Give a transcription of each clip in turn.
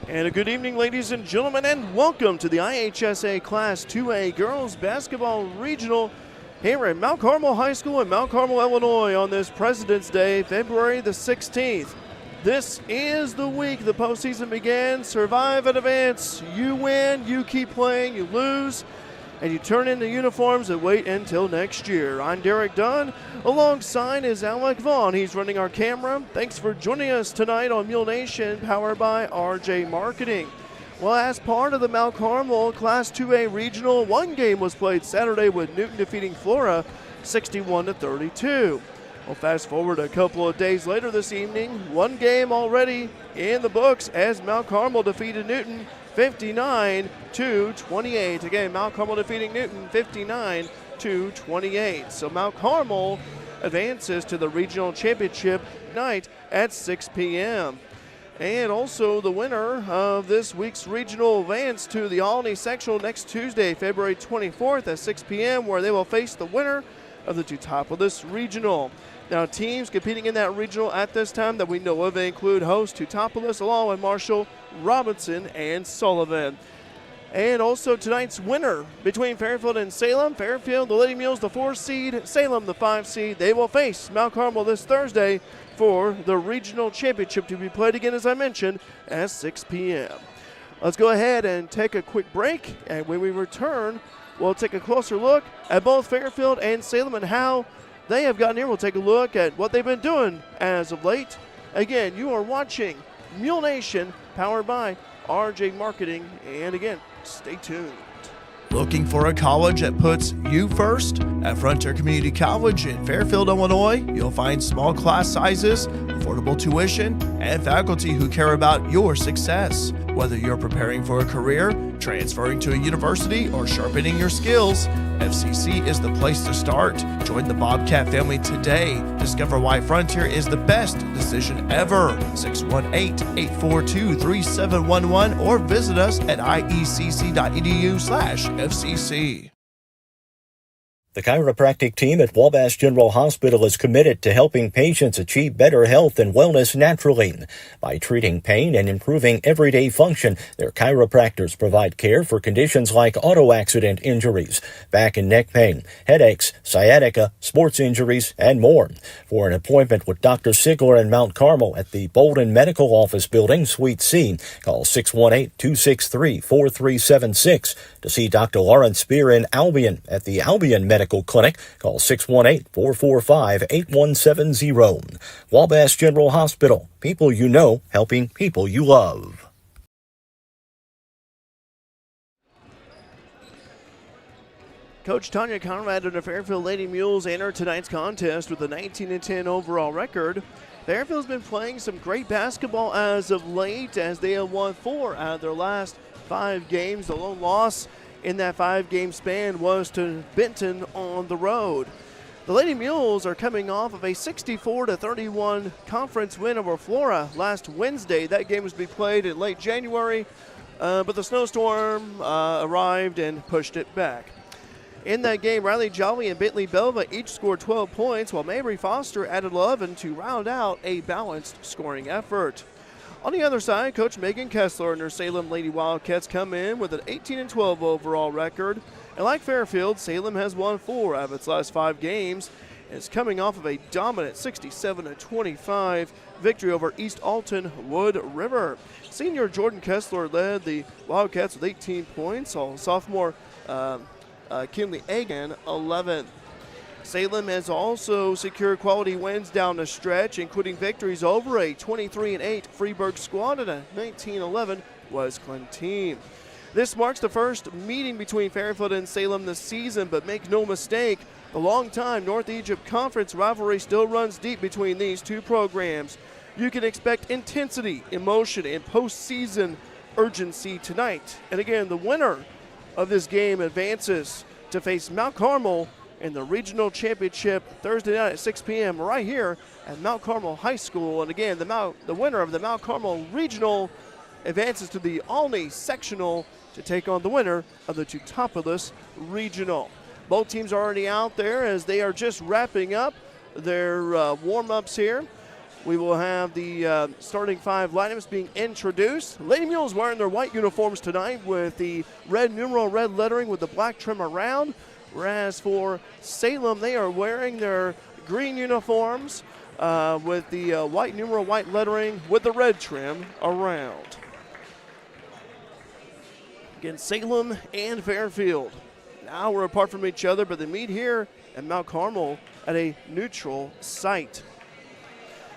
And a good evening, ladies and gentlemen, and welcome to the IHSA Class 2A Girls Basketball Regional here at Mount Carmel High School in Mount Carmel, Illinois on this President's Day, February the 16th. This is the week the postseason begins. Survive and advance. You win, you keep playing, you lose, and you turn in the uniforms and wait until next year. I'm Derek Dunn. Alongside is Alec Vaughn. He's running our camera. Thanks for joining us tonight on Mule Nation, powered by RJ Marketing. Well, as part of the Mount Carmel Class 2A Regional, one game was played Saturday with Newton defeating Flora 61-32. Well, fast forward a couple of days later this evening, one game already in the books as Mount Carmel defeated Newton 59-28. Again, Mount Carmel defeating Newton 59-28. So Mount Carmel advances to the regional championship night at 6 p.m. And also the winner of this week's regional advance to the Albany sectional next Tuesday, February 24th at 6 p.m., where they will face the winner of the two top of this regional. Now, teams competing in that regional at this time that we know of include host Teutopolis along with Marshall, Robinson, and Sullivan. And also tonight's winner between Fairfield and Salem. Fairfield, the Lady Mules, the 4 seed, Salem, the 5 seed. They will face Mount Carmel this Thursday for the regional championship to be played again, as I mentioned, at 6 p.m. Let's go ahead and take a quick break, and when we return, we'll take a closer look at both Fairfield and Salem and how they have gotten here. We'll take a look at what they've been doing as of late. Again, you are watching Mule Nation, powered by RJ Marketing, and again, stay tuned. Looking for a college that puts you first? At Frontier Community College in Fairfield, Illinois, you'll find small class sizes, affordable tuition, and faculty who care about your success. Whether you're preparing for a career, transferring to a university, or sharpening your skills, FCC is the place to start. Join the Bobcat family today. Discover why Frontier is the best decision ever. 618-842-3711 or visit us at iecc.edu/FCC. The chiropractic team at Wabash General Hospital is committed to helping patients achieve better health and wellness naturally. By treating pain and improving everyday function, their chiropractors provide care for conditions like auto accident injuries, back and neck pain, headaches, sciatica, sports injuries, and more. For an appointment with Dr. Sigler in Mount Carmel at the Bolden Medical Office Building, Suite C, call 618-263-4376. To see Dr. Lawrence Spear in Albion at the Albion Medical Clinic, call 618-445-8170. Wabash General Hospital. People you know, helping people you love. Coach Tanya Conrad and the Fairfield Lady Mules enter tonight's contest with a 19-10 overall record. Fairfield's been playing some great basketball as of late, as they have won 4 out of their last 5 games. The lone loss in that 5-game span was to Benton on the road. The Lady Mules are coming off of a 64-31 conference win over Flora last Wednesday. That game was to be played in late January, but the snowstorm arrived and pushed it back. In that game, Riley Jolly and Bentley Belva each scored 12 points, while Mabry Foster added 11 to round out a balanced scoring effort. On the other side, Coach Megan Kessler and her Salem Lady Wildcats come in with an 18-12 overall record. And like Fairfield, Salem has won 4 out of its last 5 games and is coming off of a dominant 67-25 victory over East Alton Wood River. Senior Jordan Kessler led the Wildcats with 18 points, while sophomore Kinley Egan 11. Salem has also secured quality wins down the stretch, including victories over a 23-8 Freeburg squad and a 19-11 West Glen team. This marks the first meeting between Fairfield and Salem this season, but make no mistake, the long-time North Egypt Conference rivalry still runs deep between these two programs. You can expect intensity, emotion, and postseason urgency tonight. And again, the winner of this game advances to face Mount Carmel in the regional championship Thursday night at 6 p.m. right here at Mount Carmel High School. And again, the winner of the Mount Carmel Regional advances to the Albany Sectional to take on the winner of the Teutopolis Regional. Both teams are already out there as they are just wrapping up their warm-ups here. we will have the starting 5 lineups being introduced. Lady Mules wearing their white uniforms tonight with the red numeral, red lettering with the black trim around. Whereas for Salem, they are wearing their green uniforms with the white numeral, white lettering with the red trim around. Again, Salem and Fairfield. Now we're apart from each other, but they meet here at Mount Carmel at a neutral site.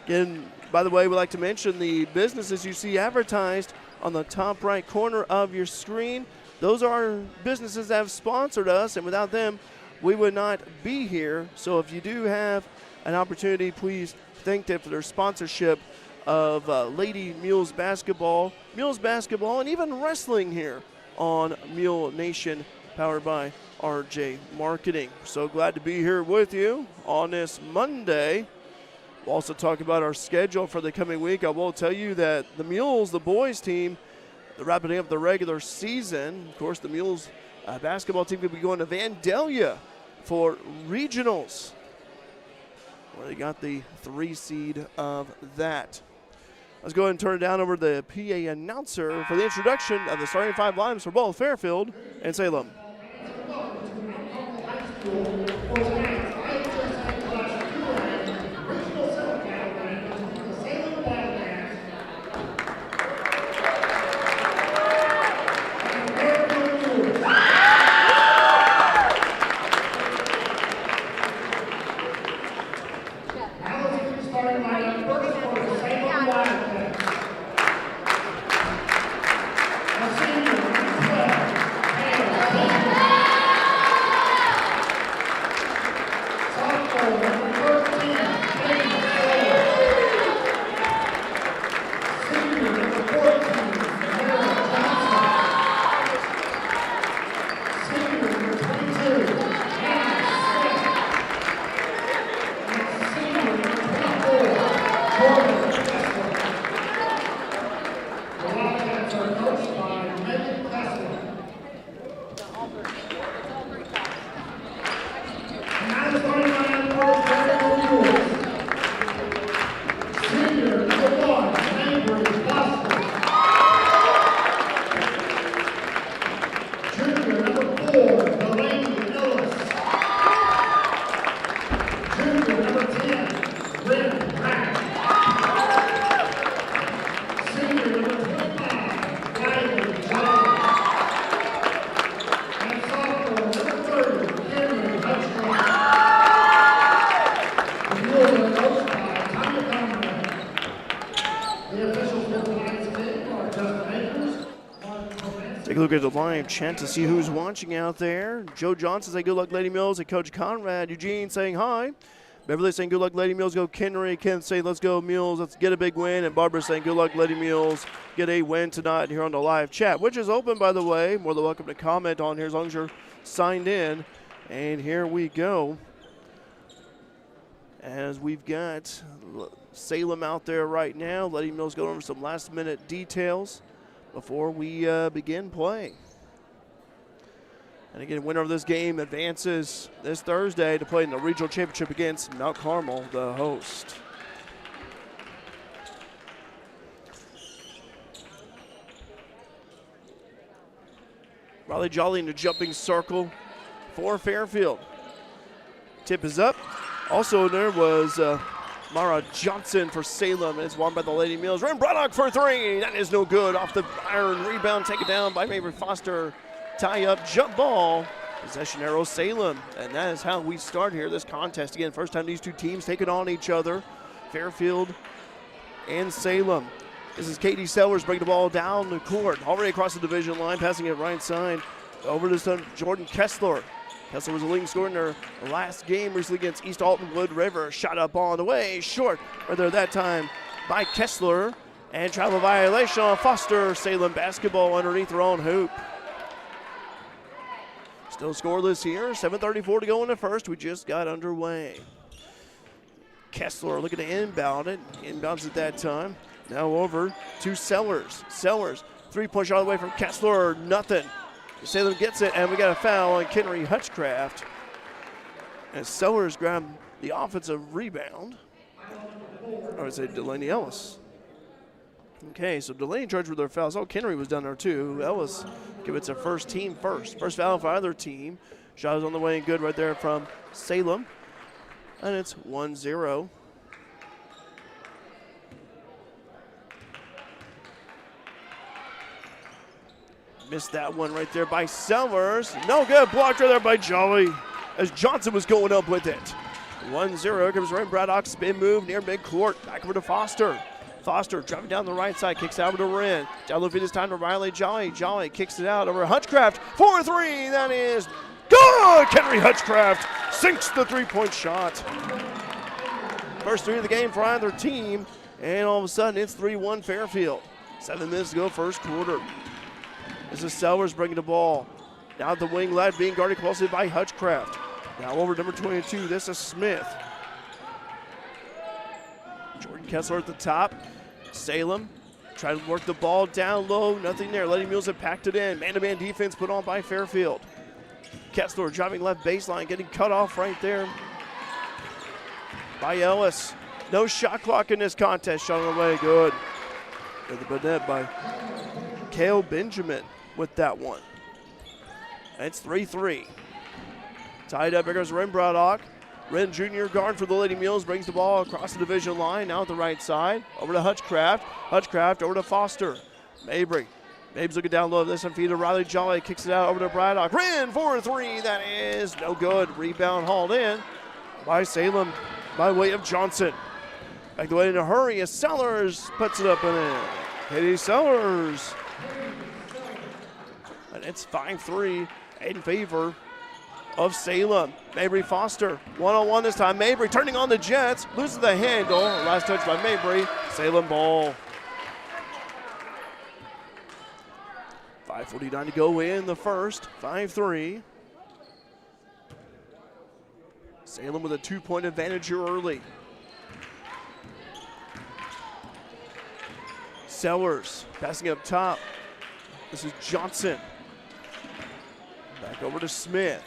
Again, by the way, we'd like to mention the businesses you see advertised on the top right corner of your screen. Those are businesses that have sponsored us, and without them, we would not be here. So if you do have an opportunity, please thank them for their sponsorship of Lady Mules basketball, and even wrestling here on Mule Nation, powered by RJ Marketing. So glad to be here with you on this Monday. We'll also talk about our schedule for the coming week. I will tell you that the Mules, the boys team, they're wrapping up the regular season. Of course, the Mules basketball team will be going to Vandalia for regionals, where they got the 3 seed of that. Let's go ahead and turn it down over to the PA announcer for the introduction of the starting 5 lineups for both Fairfield and Salem. Take a look at the live chat to see who's watching out there. Joe Johnson saying good luck, Lady Mules, and Coach Conrad. Eugene saying hi. Beverly saying good luck, Lady Mules, go Kenry. Ken saying let's go Mules, let's get a big win. And Barbara saying good luck, Lady Mules, get a win tonight here on the live chat, which is open, by the way. More than welcome to comment on here as long as you're signed in. And here we go. As we've got Salem out there right now. Lady Mules going over some last-minute details before we begin play. And again, winner of this game advances this Thursday to play in the regional championship against Mount Carmel, the host. Riley Jolly in the jumping circle for Fairfield. Tip is up. Also there was Mara Johnson for Salem, and it's won by the Lady Mules. Ren Braddock for 3. That is no good. Off the iron rebound, taken down by Mabry Foster. Tie up, jump ball. Possession arrow, Salem. And that is how we start here this contest. Again, first time these two teams taking on each other. Fairfield and Salem. This is Katie Sellers bringing the ball down the court. Already across the division line, passing it right side. Over to Jordan Kessler. Kessler was a leading scorer in their last game recently against East Alton Wood River. Shot up on the way, short. Right there that time by Kessler. And travel violation on Foster. Salem basketball underneath their own hoop. Still scoreless here. 7:34 to go in the first. We just got underway. Kessler looking to inbound it. Inbounds at that time. Now over to Sellers. Sellers, three-point shot all the way from Kessler. Nothing. Salem gets it, and we got a foul on Kenry Hutchcraft. And Sellers grabbed the offensive rebound. I would say Delaney Ellis. Okay, so Delaney charged with their fouls. Oh, Kennery was down there too. Ellis gives it first team first. First foul for either team. Shot is on the way and good right there from Salem. And it's 1-0. Missed that one right there by Sellers. No good. Blocked right there by Jolly as Johnson was going up with it. 1-0. Here comes Ren Braddock. Spin move near midcourt. Back over to Foster. Foster driving down the right side. Kicks out over to Wren. Down low feed this time to Riley Jolly. Jolly kicks it out over Hutchcraft. 4-3. That is good. Henry Hutchcraft sinks the three-point shot. First three of the game for either team. And all of a sudden it's 3-1 Fairfield. 7 minutes to go first quarter. This is Sellers bringing the ball. Now the wing left, being guarded closely by Hutchcraft. Now over number 22, this is Smith. Jordan Kessler at the top. Salem trying to work the ball down low, nothing there. Lady Mules have packed it in. Man-to-man defense put on by Fairfield. Kessler driving left baseline, getting cut off right there by Ellis. No shot clock in this contest, shot on the way, good. Good net by Cale Benjamin with that one. It's 3-3. Tied up, here goes Ren Braddock. Ren Jr. guard for the Lady Mules brings the ball across the division line, now at the right side. Over to Hutchcraft. Hutchcraft over to Foster. Mabry. Mabry's looking down low. This one feed to Riley Jolly. Kicks it out over to Braddock. Ren 4-3. That is no good. Rebound hauled in by Salem by way of Johnson. Back the way in a hurry as Sellers puts it up and in. Katie Sellers. And it's 5-3 in favor of Salem. Mabry Foster, one-on-one this time. Mabry turning on the Jets, loses the handle. Last touch by Mabry. Salem ball. 5:49 to go in the first. 5-3. Salem with a 2-point advantage here early. Sellers passing up top. This is Johnson. Back over to Smith.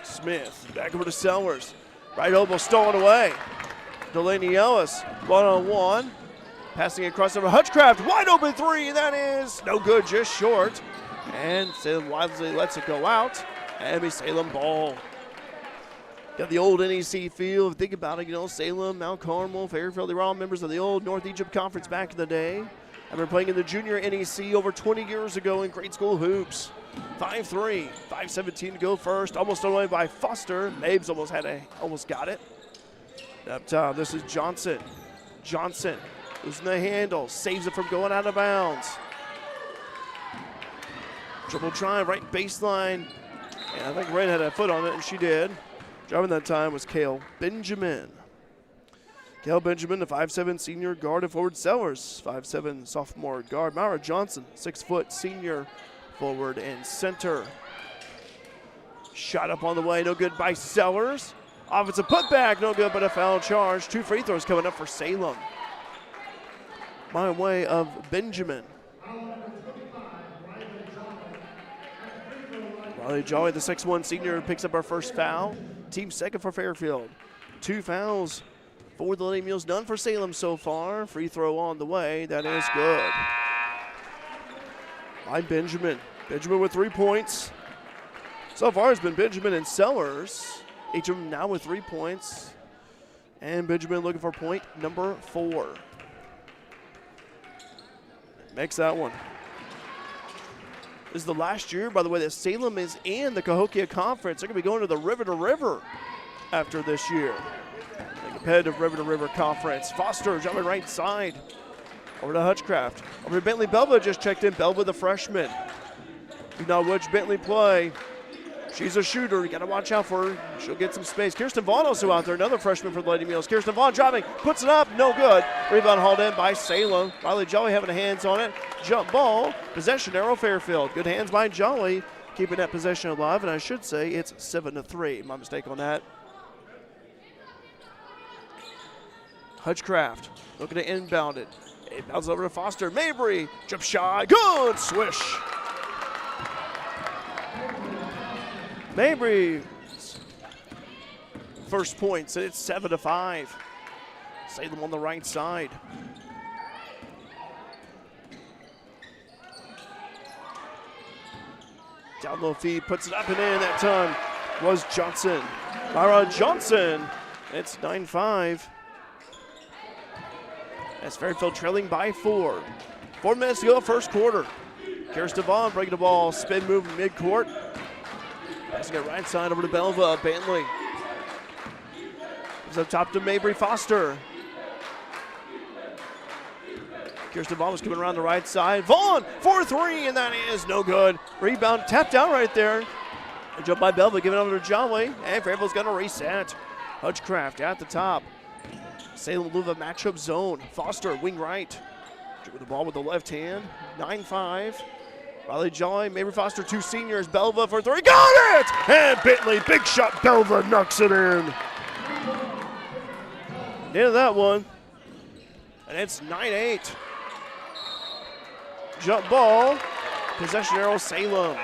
Smith back over to Sellers. Right elbow stolen away. Delaney Ellis one-on-one. Passing across over Hutchcraft. Wide open three. That is no good, just short. And Salem wisely lets it go out. And be Salem ball. Got the old NEC feel. Think about it, you know, Salem, Mount Carmel, Fairfield, they were all members of the old North Egypt Conference back in the day. And we're playing in the junior NEC over 20 years ago in grade school hoops. 5-3, 5:17 to go first. Almost away by Foster. Mabes almost got it. Up top, this is Johnson. Johnson losing the handle, saves it from going out of bounds. Dribble drive, right baseline. And I think Ren had a foot on it, and she did. Driving that time was Cale Benjamin. Cale Benjamin, the 5'7" senior guard and forward. Sellers, 5'7" sophomore guard. Myra Johnson, 6 foot senior forward and center. Shot up on the way, no good by Sellers. Offensive putback, no good, but a foul charge. 2 free throws coming up for Salem. By way of Benjamin. Riley Jolly, the 6'1" senior, picks up our first foul. Team second for Fairfield. 2 fouls for the Lady Mules, none for Salem so far. Free throw on the way, that is good. By Benjamin. Benjamin with 3 points. So far it's been Benjamin and Sellers. Each of them now with 3 points. And Benjamin looking for point number 4. Makes that one. This is the last year, by the way, that Salem is in the Cahokia Conference. They're going to be going to the River to River after this year. The competitive River to River Conference. Foster jumping right side. Over to Hutchcraft. Over to Bentley Belva just checked in. Belva, the freshman. You know which Bentley play. She's a shooter. You got to watch out for her. She'll get some space. Kirsten Vaughn also out there. Another freshman for the Lady Mules. Kirsten Vaughn driving. Puts it up. No good. Rebound hauled in by Salem. Riley Jolly having hands on it. Jump ball. Possession arrow Fairfield. Good hands by Jolly. Keeping that possession alive. And I should say it's 7-3. My mistake on that. Hutchcraft looking to inbound it. It bounces over to Foster. Mabry. Jump shot. Good. Swish. Mabry first points, and it's 7-5. Salem on the right side. Down low feed, puts it up and in. That time was Johnson. Myra Johnson. It's 9-5. As Fairfield trailing by 4. 4 minutes to go, first quarter. Kirsten Vaughn breaking the ball, spin move midcourt. Passing it right side over to Belva. Bentley. Comes up top to Mabry Foster. Kirsten Vaughn was coming around the right side. Vaughn for 3, and that is no good. Rebound tapped out right there. A jump by Belva, giving it over to Johnway, and Fairfield's going to reset. Hutchcraft at the top. Salem Luva matchup zone. Foster, wing right. With the ball with the left hand. 9-5. Riley Joy, Mabry Foster, 2 seniors. Belva for 3. Got it! And Bentley, big shot. Belva knocks it in. Into that one. And it's 9-8. Jump ball. Possession arrow, Salem.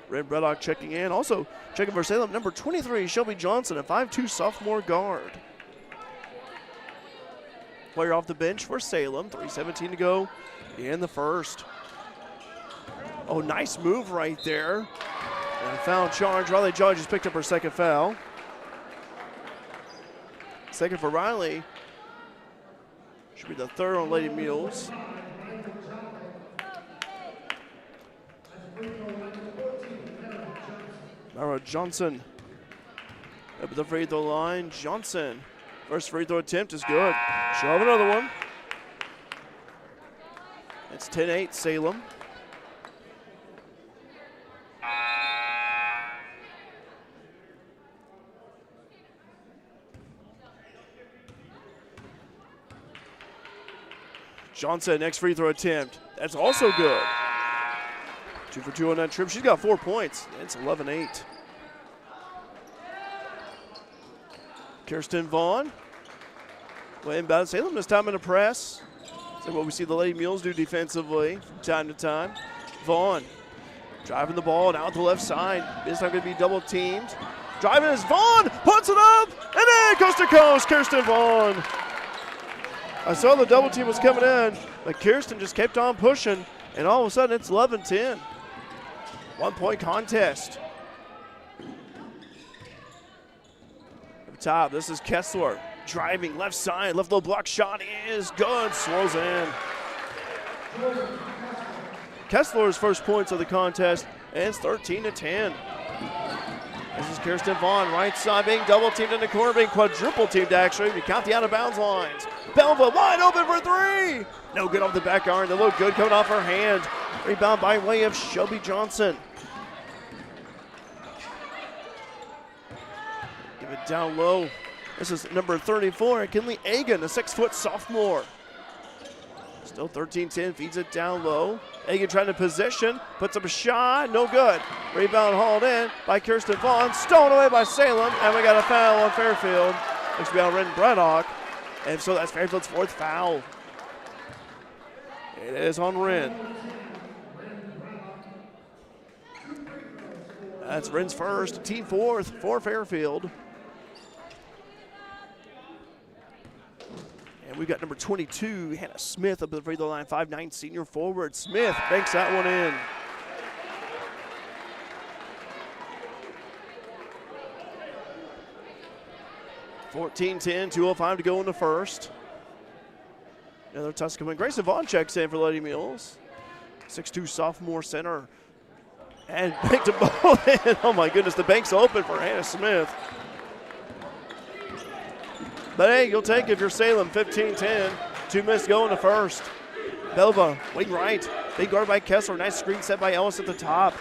Red Braddock checking in. Also checking for Salem, number 23, Shelby Johnson, a 5'2 sophomore guard. Player off the bench for Salem, 3:17 to go in the first. Oh, nice move right there. And a foul charge. Riley Joy just picked up her second foul. Second for Riley. Should be the third on Lady Mules. Myra Johnson up at the free throw line. Johnson, first free throw attempt is good. She'll have another one. It's 10-8 Salem. Johnson, next free throw attempt. That's also good. 2 for 2 on that trip. She's got 4 points. It's 11-8. Kirsten Vaughn. Way inbound. Salem this time in the press. That's what we see the Lady Mules do defensively from time to time. Vaughn driving the ball now to the left side. This time going to be double teamed. Driving is Vaughn. Puts it up. And then coast to coast. Kirsten Vaughn. I saw the double team was coming in, but Kirsten just kept on pushing, and all of a sudden it's 11-10. 1-point contest. Up top, this is Kessler driving left side. Left low block shot is good. Swirls in. Kessler's first points of the contest, and it's 13-10. This is Kirsten Vaughn, right side, being double teamed in the corner, being quadruple teamed actually. If you count the out of bounds lines. Belva wide open for 3. No good off the back iron. They look good coming off her hand. Rebound by way of Shelby Johnson. Give it down low. This is number 34, Kinley Egan, a 6-foot sophomore. Still 13-10, feeds it down low. Egan trying to position, puts up a shot, no good. Rebound hauled in by Kirsten Vaughn, stolen away by Salem, and we got a foul on Fairfield. Next to be on Ren Braddock, and so that's Fairfield's 4th foul. It is on Ren. That's Ren's first, team 4th for Fairfield. And we've got number 22, Hannah Smith, up at the free throw line, 5'9" senior forward. Smith banks that one in. (14-10), 2:05 to go in the first. Another Tuscan win. Grayson Vaughn checks in for Lady Mules. 6'2" sophomore center. And banked a ball in. Oh my goodness, the bank's open for Hannah Smith. But hey, you'll take it if you're Salem, 15-10. 2 minutes to go in the first. Belva, wing right. Big guard by Kessler. Nice screen set by Ellis at the top.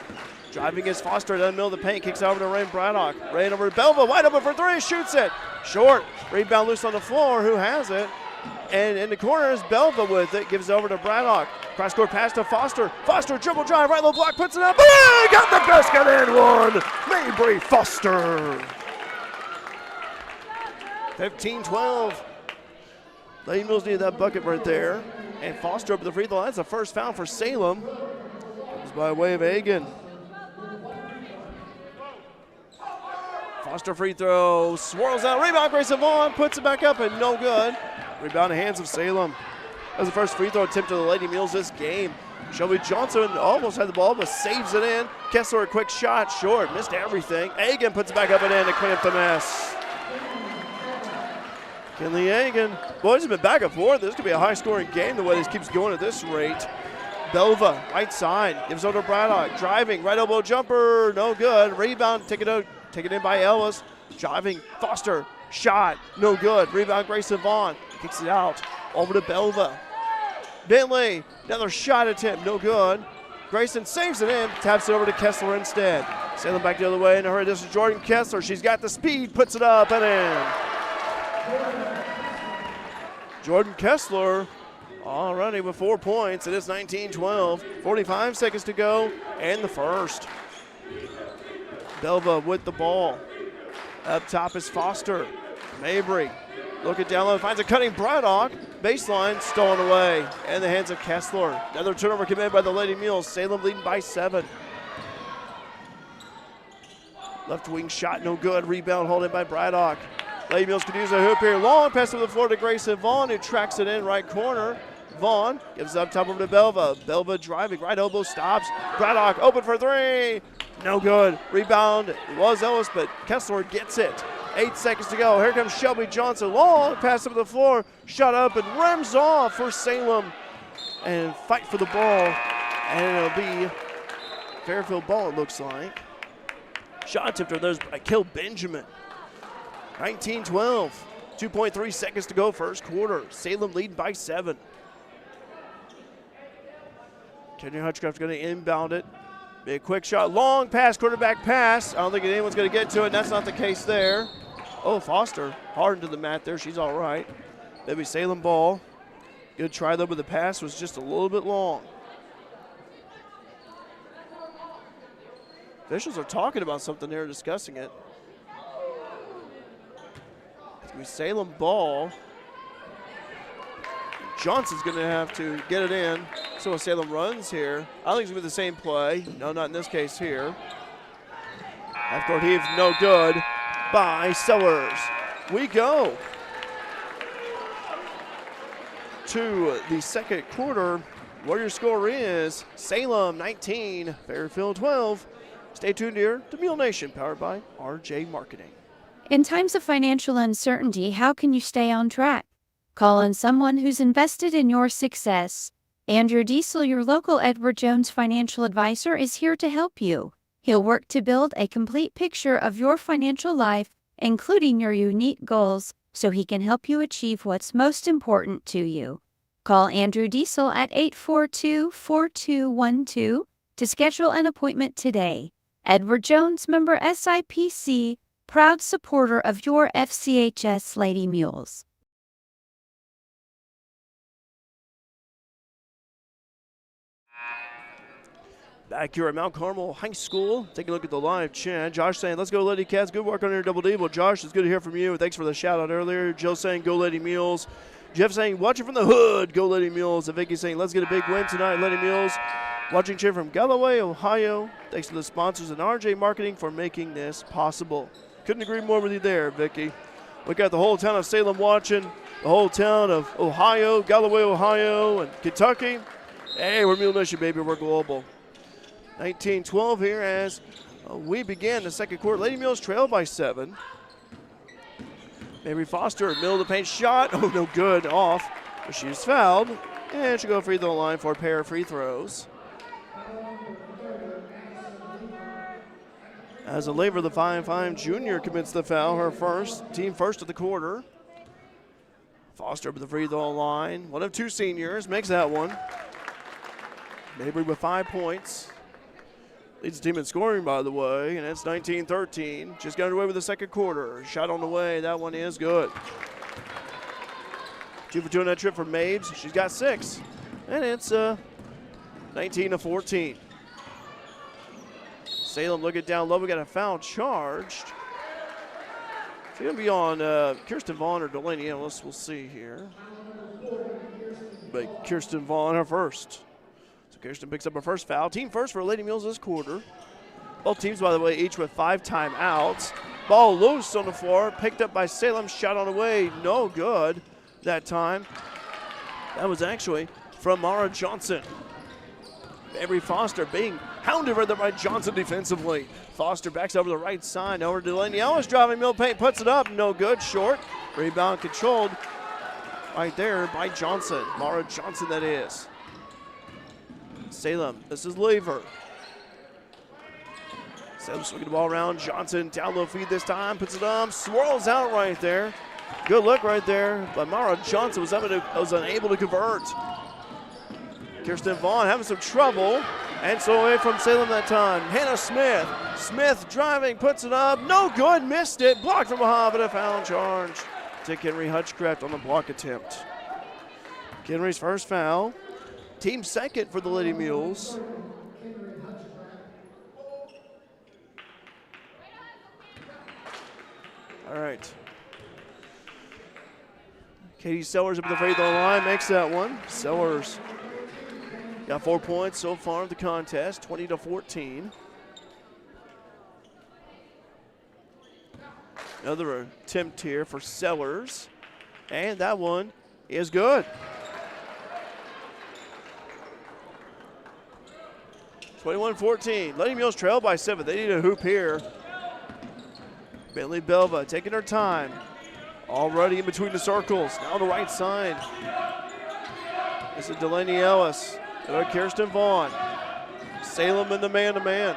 Driving is Foster down the middle of the paint. Kicks over to Rain Braddock. Rain over to Belva. Wide open for 3. Shoots it. Short. Rebound loose on the floor. Who has it? And in the corner is Belva with it. Gives it over to Braddock. Cross court pass to Foster. Foster dribble drive. Right low block. Puts it up. Got the basket and one. Mabry Foster. 15-12. Lady Mules needed that bucket right there. And Foster up at the free throw line. That's the first foul for Salem. Comes by way of Egan. Foster free throw, swirls out, rebound, Grayson Vaughn puts it back up and no good. Rebound in the hands of Salem. That was the first free throw attempt of the Lady Mules this game. Shelby Johnson almost had the ball, but saves it in. Kessler, a quick shot, short, missed everything. Agan puts it back up and in to clean up the mess. Kinley Agan, boys have been back and forth. This could be a high-scoring game the way this keeps going at this rate. Belva, right side, gives over to Braddock, driving, right elbow jumper, no good. Rebound, taken in by Ellis. Driving, Foster, shot, no good. Rebound, Grayson Vaughn, kicks it out, over to Belva. Bentley, another shot attempt, no good. Grayson saves it in, taps it over to Kessler instead. Salem back the other way in a hurry. This is Jordan Kessler. She's got the speed, puts it up and in. Jordan Kessler already with 4 points. It is 19-12. 45 seconds to go and the first. Belva with the ball. Up top is Foster. Mabry looking down low, finds a cutting Braddock. Baseline stolen away in the hands of Kessler. Another turnover committed by the Lady Mules. Salem leading by 7. Left wing shot, no good. Rebound holding by Braddock. Lady Mules could use a hoop here. Long pass to the floor to Grayson Vaughn, who tracks it in right corner. Vaughn gives it up top over to Belva. Belva driving, right elbow stops. Braddock open for 3. No good. Rebound. It was Ellis, but Kessler gets it. 8 seconds to go. Here comes Shelby Johnson. Long pass over the floor. Shot up and rims off for Salem. And fight for the ball. And it'll be Fairfield ball, it looks like. Shot attempt. There's Kill Benjamin. 19-12. 2.3 seconds to go, first quarter. Salem leading by 7. Kenya Hutchcraft's going to inbound it. Be a quick shot, long pass, quarterback pass. I don't think anyone's going to get to it, and that's not the case there. Oh, Foster hard into the mat there. She's all right. Maybe Salem ball. Good try, though, but the pass was just a little bit long. Officials are talking about something there, discussing it. It's going to be Salem ball. Johnson's going to have to get it in. So Salem runs here. I think it's going to be the same play. No, not in this case here. Half-court heave, no good by Sellers. We go to the second quarter. What your score is Salem 19, Fairfield 12. Stay tuned here to Mule Nation, powered by RJ Marketing. In times of financial uncertainty, how can you stay on track? Call on someone who's invested in your success. Andrew Diesel, your local Edward Jones financial advisor, is here to help you. He'll work to build a complete picture of your financial life, including your unique goals, so he can help you achieve what's most important to you. Call Andrew Diesel at 842-4212 to schedule an appointment today. Edward Jones, member SIPC, proud supporter of your FCHS Lady Mules. Back here at Mount Carmel High School, take a look at the live chat. Josh saying, let's go Lady Cats. Good work on your double D. Well, Josh, it's good to hear from you. Thanks for the shout out earlier. Jill saying, go Lady Mules. Jeff saying, watching from the hood. Go Lady Mules. And Vicky saying, let's get a big win tonight, Lady Mules. Watching cheer from Galloway, Ohio. Thanks to the sponsors and RJ Marketing for making this possible. Couldn't agree more with you there, Vicky. We got the whole town of Salem watching, the whole town of Ohio, Galloway, Ohio, and Kentucky. Hey, we're Mule Nation, baby. We're global. 19-12 here as we begin the second quarter. Lady Mules trail by 7. Mabry Foster, middle of the paint shot. Oh, no good, off. But she's fouled, and she'll go free throw line for a pair of free throws. As a Labor, the 5'5" junior commits the foul, her team first of the quarter. Foster up at the free throw line. One of 2 seniors makes that one. Mabry with 5 points. Leads the team in scoring, by the way, and it's 19-13. Just got underway with the second quarter. Shot on the way. That one is good. 2 for 2 on that trip for Mabes. She's got 6. And it's 19-14. Salem looking down low. We got a foul charged. It's going to be on Kirsten Vaughn or Delaney Ellis. We'll see here. But Kirsten Vaughn, her first. Kirsten picks up her first foul. Team first for Lady Mules this quarter. Both teams, by the way, each with 5 timeouts. Ball loose on the floor, picked up by Salem, shot on the way, no good that time. That was actually from Mara Johnson. Avery Foster being hounded right there by Johnson defensively. Foster backs over the right side, over to Delaney Ellis, driving middle paint, puts it up, no good, short. Rebound controlled right there by Johnson, Mara Johnson that is. Salem, this is Lever. Salem swinging the ball around, Johnson down low feed this time, puts it up, swirls out right there. Good look right there, but Mara Johnson was unable to convert. Kirsten Vaughn having some trouble, and so away from Salem that time. Hannah Smith. Smith driving, puts it up, no good, missed it, blocked from behind, but a foul charge to Henry Hutchcraft on the block attempt. Henry's first foul, team second for the Lady Mules. All right. Katie Sellers up at the free throw line, makes that one. Sellers got 4 points so far in the contest, 20-14. Another attempt here for Sellers, and that one is good. 21-14, Lady Mules trail by 7. They need a hoop here. Bentley Belva taking her time. Already in between the circles, now on the right side. This is Delaney Ellis, Kirsten Vaughn. Salem in the man-to-man.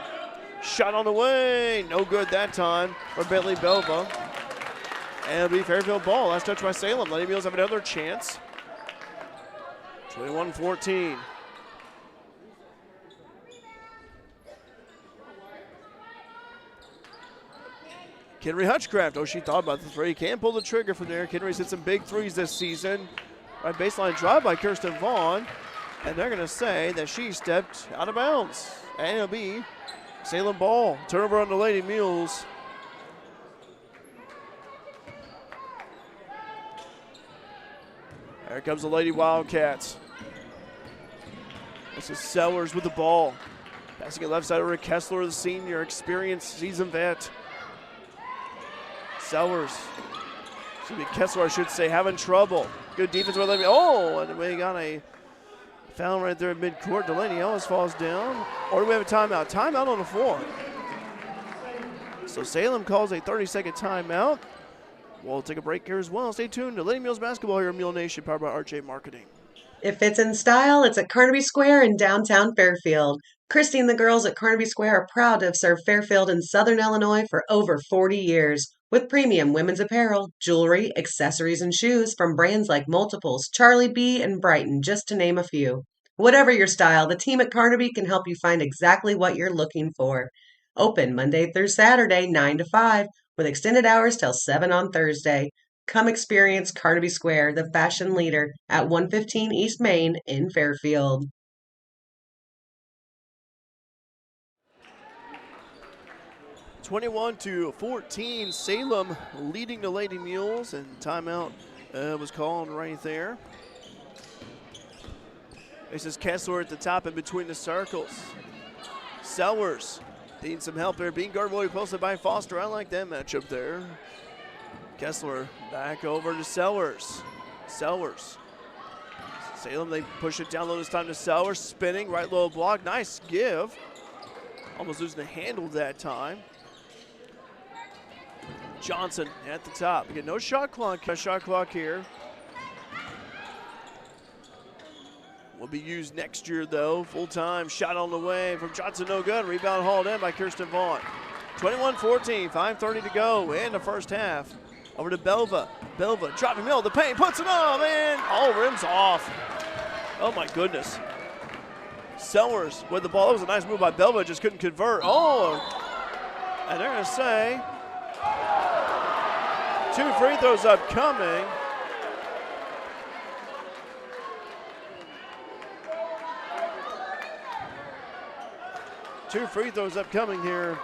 Shot on the way, no good that time for Bentley Belva. And it'll be Fairfield ball, last touch by Salem. Lady Mules have another chance. 21-14. Henry Hutchcraft, she thought about the three. Can't pull the trigger from there. Henry's hit some big threes this season. Right baseline drive by Kirsten Vaughn. And they're going to say that she stepped out of bounds. And it'll be Salem ball. Turnover on the Lady Mules. Here comes the Lady Wildcats. This is Sellers with the ball. Passing it left side over to Kessler, the senior, experienced seasoned vet. Sellers, Kessler, I should say, having trouble. Good defense by Lady. Oh, and we got a foul right there at midcourt. Delaney Ellis falls down. Or do we have a timeout? Timeout on the floor. So Salem calls a 30-second timeout. We'll take a break here as well. Stay tuned to Lady Mules basketball here at Mule Nation, powered by RJ Marketing. If it's in style, it's at Carnaby Square in downtown Fairfield. Christy and the girls at Carnaby Square are proud to have served Fairfield and Southern Illinois for over 40 years. With premium women's apparel, jewelry, accessories, and shoes from brands like Multiples, Charlie B, and Brighton, just to name a few. Whatever your style, the team at Carnaby can help you find exactly what you're looking for. Open Monday through Saturday, 9 to 5, with extended hours till 7 on Thursday. Come experience Carnaby Square, the fashion leader, at 115 East Main in Fairfield. (21-14), Salem leading the Lady Mules, and timeout was called right there. This is Kessler at the top in between the circles. Sellers needing some help there, being guarded really closely by Foster. I like that matchup there. Kessler back over to Sellers. Sellers. Salem, they push it down low this time to Sellers, spinning, right low block, nice give. Almost losing the handle that time. Johnson at the top. Again, no shot clock here. Will be used next year though, full time. Shot on the way from Johnson, no good. Rebound hauled in by Kirsten Vaughn. 21-14, 5:30 to go in the first half. Over to Belva. Belva dropping middle of the paint, puts it on, and all rims off. Oh my goodness. Sellers with the ball. That was a nice move by Belva, just couldn't convert. Oh, and they're going to say 2 free throws upcoming. Two free throws upcoming here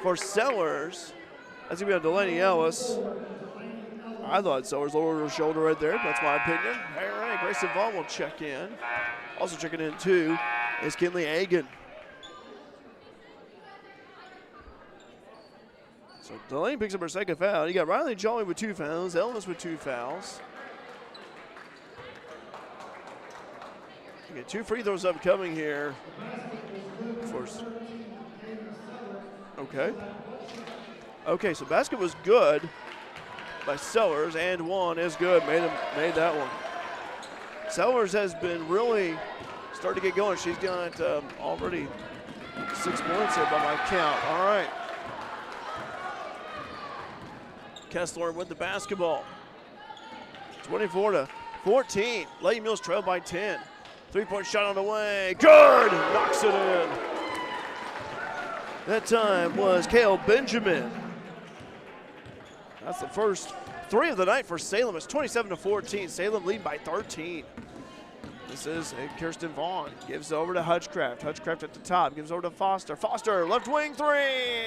for Sellers. That's going to be on Delaney Ellis. I thought Sellers lowered her shoulder right there. That's my opinion. All right, Grayson Vaughn will check in. Also checking in, too, is Kinley Agan. So Delaney picks up her second foul. You got Riley Jolly with 2 fouls, Elvis with 2 fouls. You get 2 free throws upcoming here. Okay, so basket was good by Sellers, and one is good. Made that one. Sellers has been really starting to get going. She's got already 6 points here by my count. All right. Kessler with the basketball. 24-14. Lady Mules trailed by 10. 3-point shot on the way. Good! Knocks it in. That time was Kale Benjamin. That's the first 3 of the night for Salem. It's 27-14. Salem lead by 13. This is Kirsten Vaughn. Gives over to Hutchcraft. Hutchcraft at the top. Gives over to Foster. Foster, left wing 3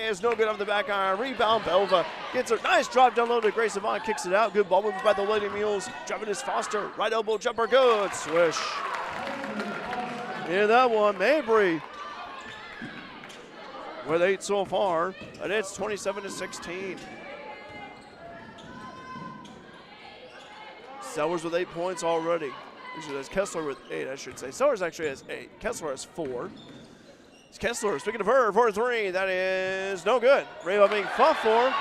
is no good on the back iron. Rebound, Belva gets a nice drop down low to Grayson Vaughn. Kicks it out. Good ball movement by the Lady Mules. Driving is Foster. Right elbow jumper, good. Swish. Yeah, that one, Mabry with 8 so far, and it's 27-16. Sellers with 8 points already. Actually, that's Kessler with 8, I should say. Sellers actually has 8. Kessler has 4. It's Kessler, speaking of her, for 3. That is no good. Rebound being fought for.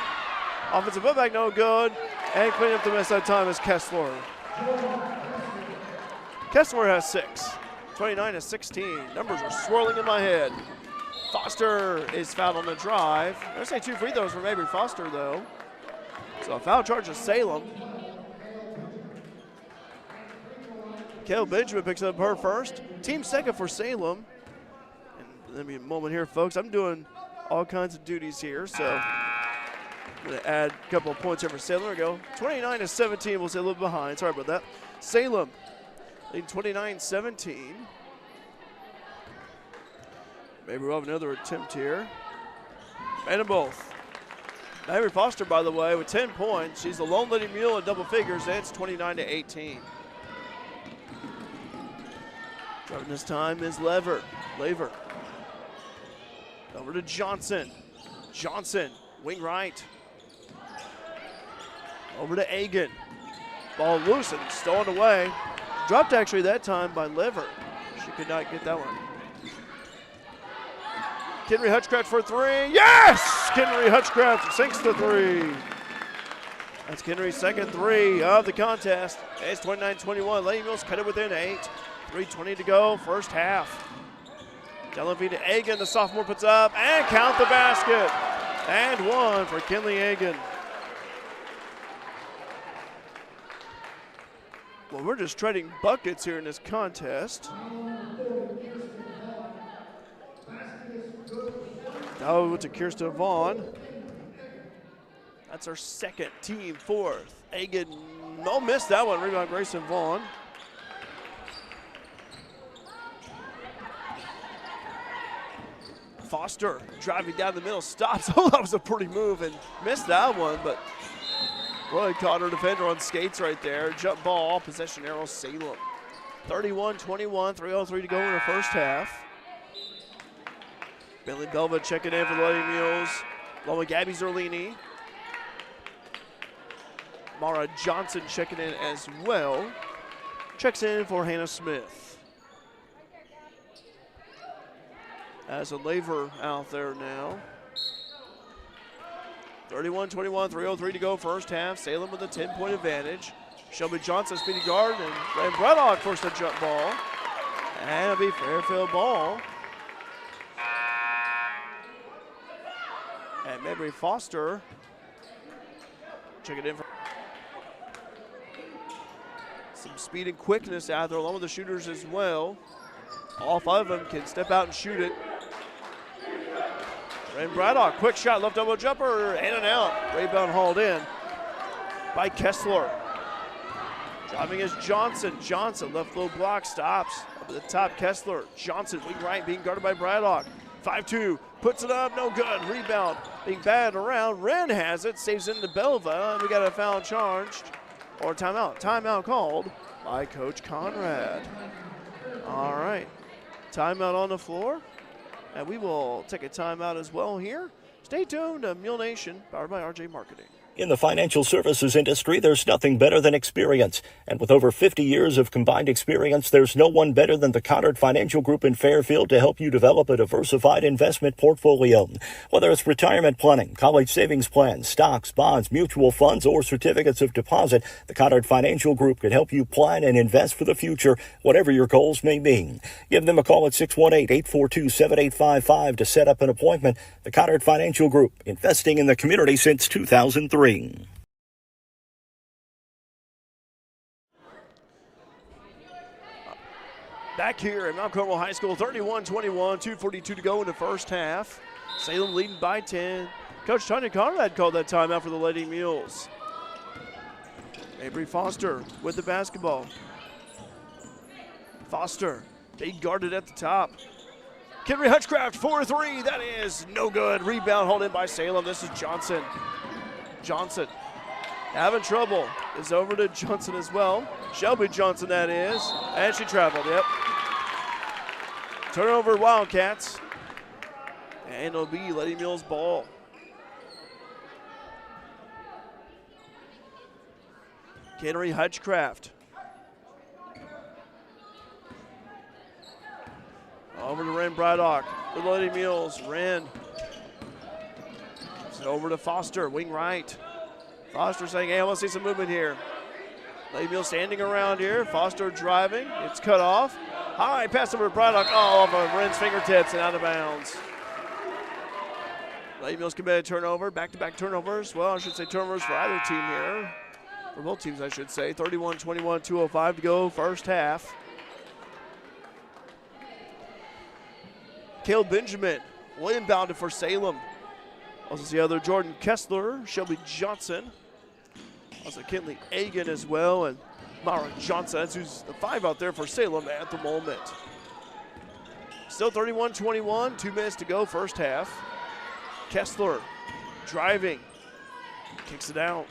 Offensive putback, no good. And cleaning up the mess that time is Kessler. Kessler has 6. 29-16. Numbers are swirling in my head. Foster is fouled on the drive. There's 2 free throws for Mabry Foster, though. So a foul charge of Salem. Kale Benjamin picks up her first. Team second for Salem. And let me a moment here, folks. I'm doing all kinds of duties here, so I'm going to add a couple of points here for Salem. There we go. 29-17. We'll say a little behind. Sorry about that. Salem leading 29-17. Maybe we'll have another attempt here. And them both. Mabry Foster, by the way, with 10 points. She's the lone Lady Mule in double figures, and it's 29-18. Driving this time is Laver. Over to Johnson. Johnson, wing right. Over to Agan. Ball loose and stolen away. Dropped actually that time by Lever. She could not get that one. Kenry Hutchcraft for 3. Yes! Kenry Hutchcraft sinks the 3. That's Kenry's second 3 of the contest. It's 29-21. Lady Mules cut it within 8. 3:20 to go, first half. Delavi to Agan, the sophomore puts up, and count the basket. And 1 for Kinley Agan. Well, we're just trading buckets here in this contest. Now we went to Kirsten Vaughn. That's our second, team 4th. Agan, no, missed that one. Rebound Grayson Vaughn. Foster driving down the middle, stops. Oh, that was a pretty move and missed that one, but really caught her defender on skates right there. Jump ball, possession arrow, Salem. 31-21, 3:03 to go in the first half. Bentley Belva checking in for the Lady Mules. Along with Gabby Zerlini. Mara Johnson checking in as well. Checks in for Hannah Smith. As a Laver out there now. 31-21, 3:03 to go first half. Salem with a 10-point advantage. Shelby Johnson, speedy guard, and Ryan Braddock forced a jump ball. And it'll be Fairfield ball. And Mabry Foster check it in for some speed and quickness out there, along with the shooters as well. All 5 of them can step out and shoot it. And Braddock, quick shot, left elbow jumper, in and out. Rebound hauled in by Kessler. Driving is Johnson. Johnson, left low block, stops. Up at the top, Kessler. Johnson, wing right, being guarded by Braddock. 5-2, puts it up, no good. Rebound being batted around. Wren has it, saves it into Belva, and we got a foul charged, or timeout. Timeout called by Coach Conrad. All right, timeout on the floor. And we will take a timeout as well here. Stay tuned to Mule Nation, powered by RJ Marketing. In the financial services industry, there's nothing better than experience. And with over 50 years of combined experience, there's no one better than the Connard Financial Group in Fairfield to help you develop a diversified investment portfolio. Whether it's retirement planning, college savings plans, stocks, bonds, mutual funds, or certificates of deposit, the Connard Financial Group can help you plan and invest for the future, whatever your goals may be. Give them a call at 618-842-7855 to set up an appointment. The Connard Financial Group, investing in the community since 2003. Back here at Mount Carmel High School, 31-21, 2:42 to go in the first half. Salem leading by 10. Coach Tanya Conrad called that timeout for the Lady Mules. Avery Foster with the basketball. Foster, being guarded at the top. Henry Hutchcraft, 4-3, that is no good. Rebound hauled in by Salem. This is Johnson. Johnson having trouble. Is over to Johnson as well. Shelby Johnson, that is. And she traveled, yep. Turnover, Wildcats. And it'll be Lady Mules ball. Henry Hutchcraft. Over to Wren Braddock for the Lady Mules. Wren. Over to Foster, wing right. Foster saying, hey, I want to see some movement here. Lady Mules standing around here. Foster driving. It's cut off. High pass over to Braddock. Oh, off of Wren's fingertips and out of bounds. Lady Mules committed turnover. Back-to-back turnovers. Well, I should say turnovers for either team here. For both teams, I should say. 31-21, 2:05 to go, first half. Caleb Benjamin will inbound it for Salem. Also the other Jordan Kessler, Shelby Johnson. Also Kinley Agan as well, and Mara Johnson. That's who's the 5 out there for Salem at the moment. Still 31-21, 2 minutes to go, first half. Kessler driving, kicks it out.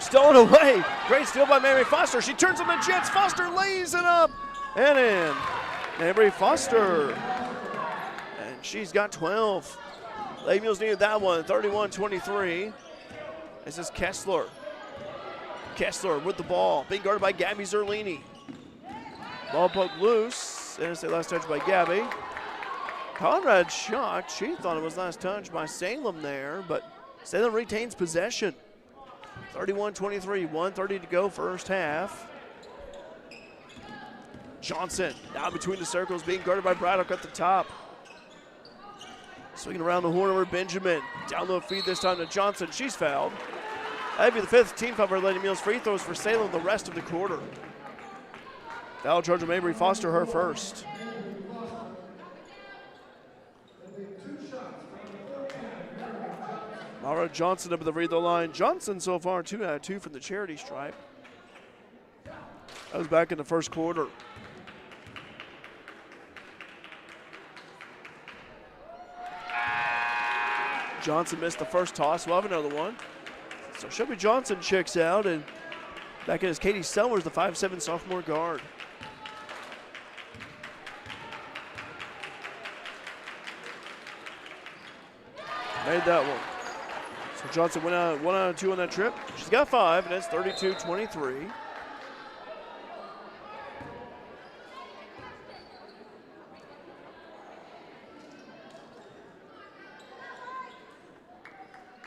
Stolen away. Great steal by Mary Foster. She turns on the Jets. Foster lays it up and in. Mary Foster. And she's got 12. Lady Mules needed that one. 31-23. This is Kessler. Kessler with the ball. Being guarded by Gabby Zerlini. Ball poked loose. And it's the last touch by Gabby. Conrad shocked. She thought it was last touch by Salem there, but Salem retains possession. 31-23, 1:30 to go, first half. Johnson now between the circles, being guarded by Braddock at the top. Swinging around the horn over Benjamin. Down low feed this time to Johnson. She's fouled. That'd be the 5th team foul for Lady Mules. Free throws for Salem the rest of the quarter. Foul charge of Mabry Foster, her first. Mara Johnson up at the free throw line. Johnson so far 2 out of 2 from the charity stripe. That was back in the first quarter. Johnson missed the first toss. We'll have another one. So Shelby Johnson checks out, and back in is Katie Sellers, the 5'7" sophomore guard. Made that one. So Johnson went out 1 out of 2 on that trip. She's got 5, and it's 32-23.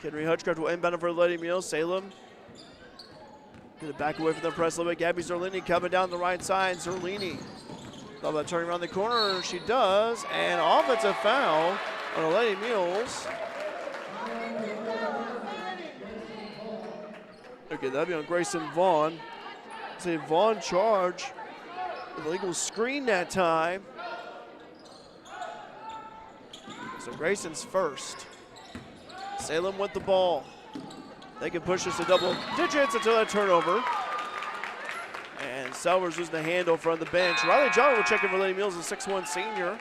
Henry Hutchcraft will inbound for Lady Mules. Salem gonna back away from the press a little bit. Gabby Zerlini coming down the right side. Zerlini thought about turning around the corner. She does, and offensive foul on the Lady Mules. Okay, that'd be on Grayson Vaughn. It's a Vaughn charge. Illegal screen that time. So Grayson's first. Salem with the ball. They can push us to double digits until that turnover. And Sellers losing the handle from the bench. Riley Jolly will check in for Lady Mules, a 6'1" senior.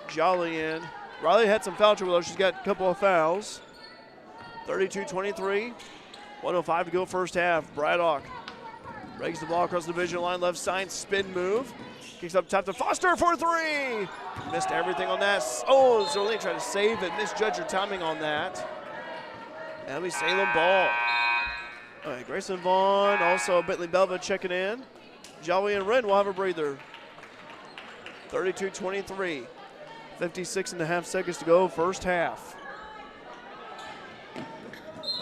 Jolly in. Riley had some foul trouble though. She's got a couple of fouls. 32-23. 1:05 to go first half. Braddock breaks the ball across the division line, left side, spin move. Kicks up top to Foster for three. Missed everything on that. Oh, Zerlini tried to save it. Misjudged her timing on that. That'll be Salem ball. All right, Grayson Vaughn, also Bentley Belva checking in. Jolly and Wren will have a breather. 32-23. 56.5 seconds to go, first half.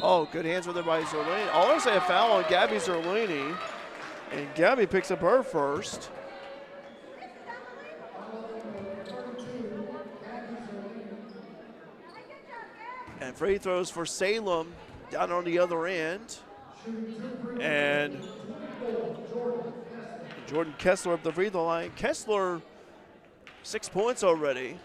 Oh, good hands with it by Zerlini. I'll also say a foul on Gabby Zerlini. And Gabby picks up her first. And free throws for Salem down on the other end. And Jordan Kessler up the free throw line. Kessler, 6 points already.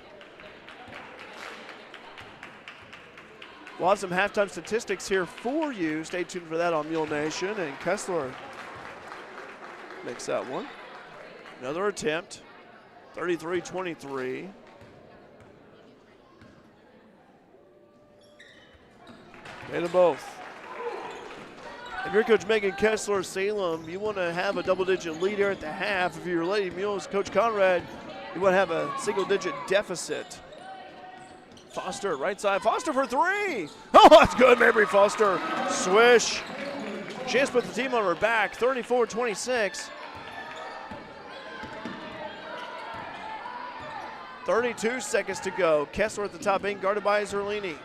We'll have some halftime statistics here for you. Stay tuned for that on Mule Nation. And Kessler makes that one. Another attempt, 33-23. Made them both. If you're Coach Megan Kessler, Salem, you want to have a double-digit lead here at the half. If you're Lady Mules, Coach Conrad, you want to have a single-digit deficit. Foster, right side. Foster for three. Oh, that's good, Mabry Foster. Swish. She has put the team on her back, 34-26. 32 seconds to go. Kessler at the top, being guarded by Zerlini.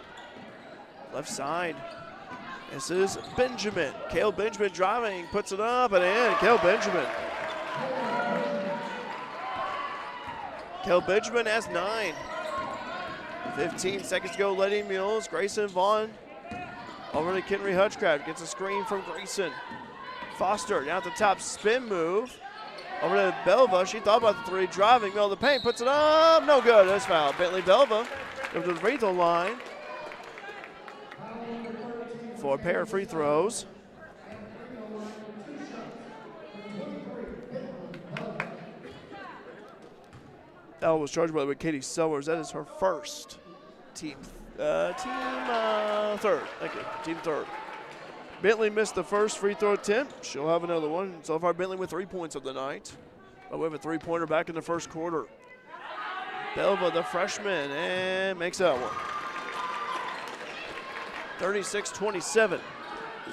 Left side. This is Benjamin. Cale Benjamin driving, puts it up and in. Cale Benjamin. Cale Benjamin has 9. 15 seconds to go, Lady Mules. Grayson Vaughn over to Kenry Hutchcraft. Gets a screen from Grayson. Foster down at the top, spin move. Over to Belva. She thought about the three, driving, middle of the paint, puts it up. No good. That's foul. Bentley Belva goes to the free throw line for a pair of free throws. That was charged by Katie Sellers. That is her first team third. Thank you. Team third. Bentley missed the first free throw attempt. She'll have another one. So far, Bentley with 3 points of the night. But we have a three-pointer back in the first quarter. Belva, the freshman, and makes that one. 36-27.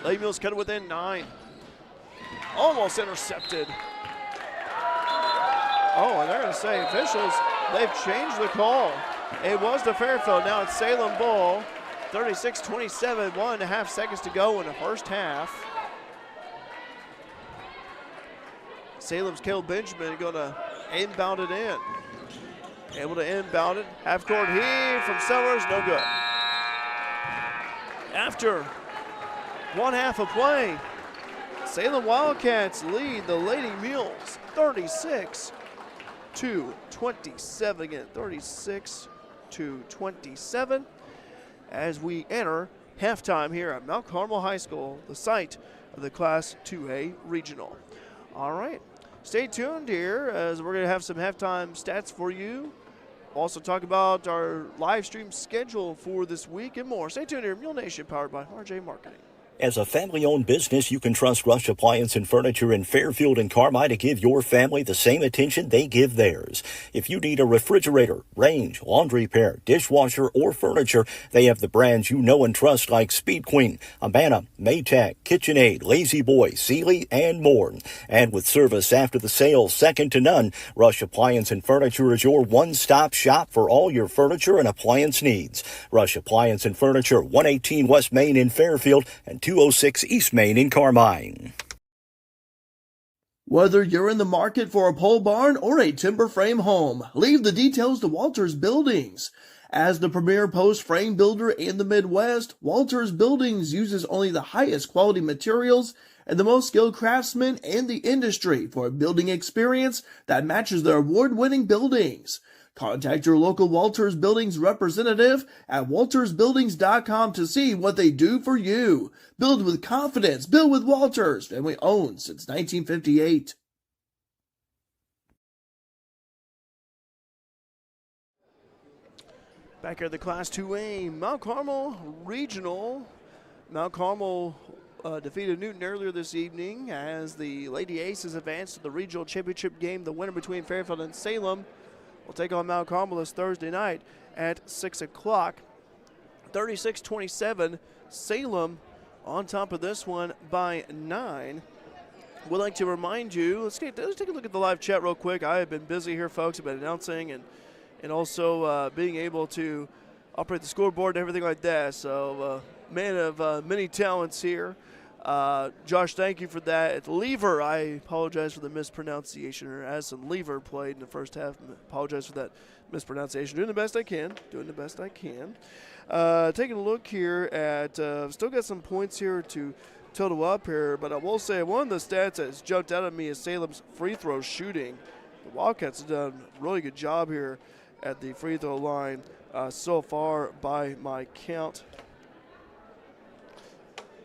Lady Mules cut it within 9. Almost intercepted. Oh, and they're going to say officials, they've changed the call. It was the Fairfield. Now it's Salem ball. 36-27, 1.5 seconds to go in the first half. Salem's Cale Benjamin going to inbound it in. Able to inbound it. Half court heave from Sellers, no good. After one half of play, Salem Wildcats lead the Lady Mules 36-27. Again, 36-27 as we enter halftime here at Mount Carmel High School, the site of the Class 2A Regional. All right, stay tuned here as we're going to have some halftime stats for you. Also talk about our live stream schedule for this week and more. Stay tuned here, Mule Nation, powered by RJ Marketing. As a family-owned business, you can trust Rush Appliance and Furniture in Fairfield and Carmi to give your family the same attention they give theirs. If you need a refrigerator, range, laundry pair, dishwasher, or furniture, they have the brands you know and trust like Speed Queen, Amana, Maytag, KitchenAid, Lazy Boy, Sealy, and more. And with service after the sale second to none, Rush Appliance and Furniture is your one-stop shop for all your furniture and appliance needs. Rush Appliance and Furniture, 118 West Main in Fairfield and 206 East Main in Carmine. Whether you're in the market for a pole barn or a timber frame home, leave the details to Walters Buildings. As the premier post frame builder in the Midwest, Walters Buildings uses only the highest quality materials and the most skilled craftsmen in the industry for a building experience that matches their award-winning buildings. Contact your local Walters Buildings representative at waltersbuildings.com to see what they do for you. Build with confidence. Build with Walters. Family owned since 1958. Back here at the Class 2A Mount Carmel Regional. Mount Carmel defeated Newton earlier this evening as the Lady Aces advanced to the regional championship game. The winner between Fairfield and Salem will take on Mount Carmel this Thursday night at 6 o'clock. 36-27, Salem on top of this one by 9. We'd like to remind you, let's take a look at the live chat real quick. I have been busy here, folks. I've been announcing and also being able to operate the scoreboard and everything like that. So, man of many talents here. Josh, thank you for that. It's Lever. I apologize for the mispronunciation. Addison Lever played in the first half. Apologize for that mispronunciation. Doing the best I can. Taking a look here at, still got some points here to total up here, but I will say one of the stats that's jumped out at me is Salem's free throw shooting. The Wildcats have done a really good job here at the free throw line so far by my count.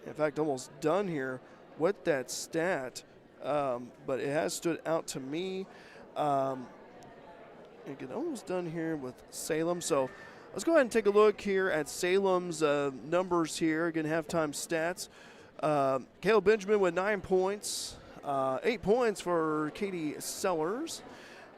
In fact, almost done here with that stat, but it has stood out to me. Again, almost done here with Salem. So let's go ahead and take a look here at Salem's numbers here. Again, halftime stats. Caleb Benjamin with 9 points. 8 points for Katie Sellers.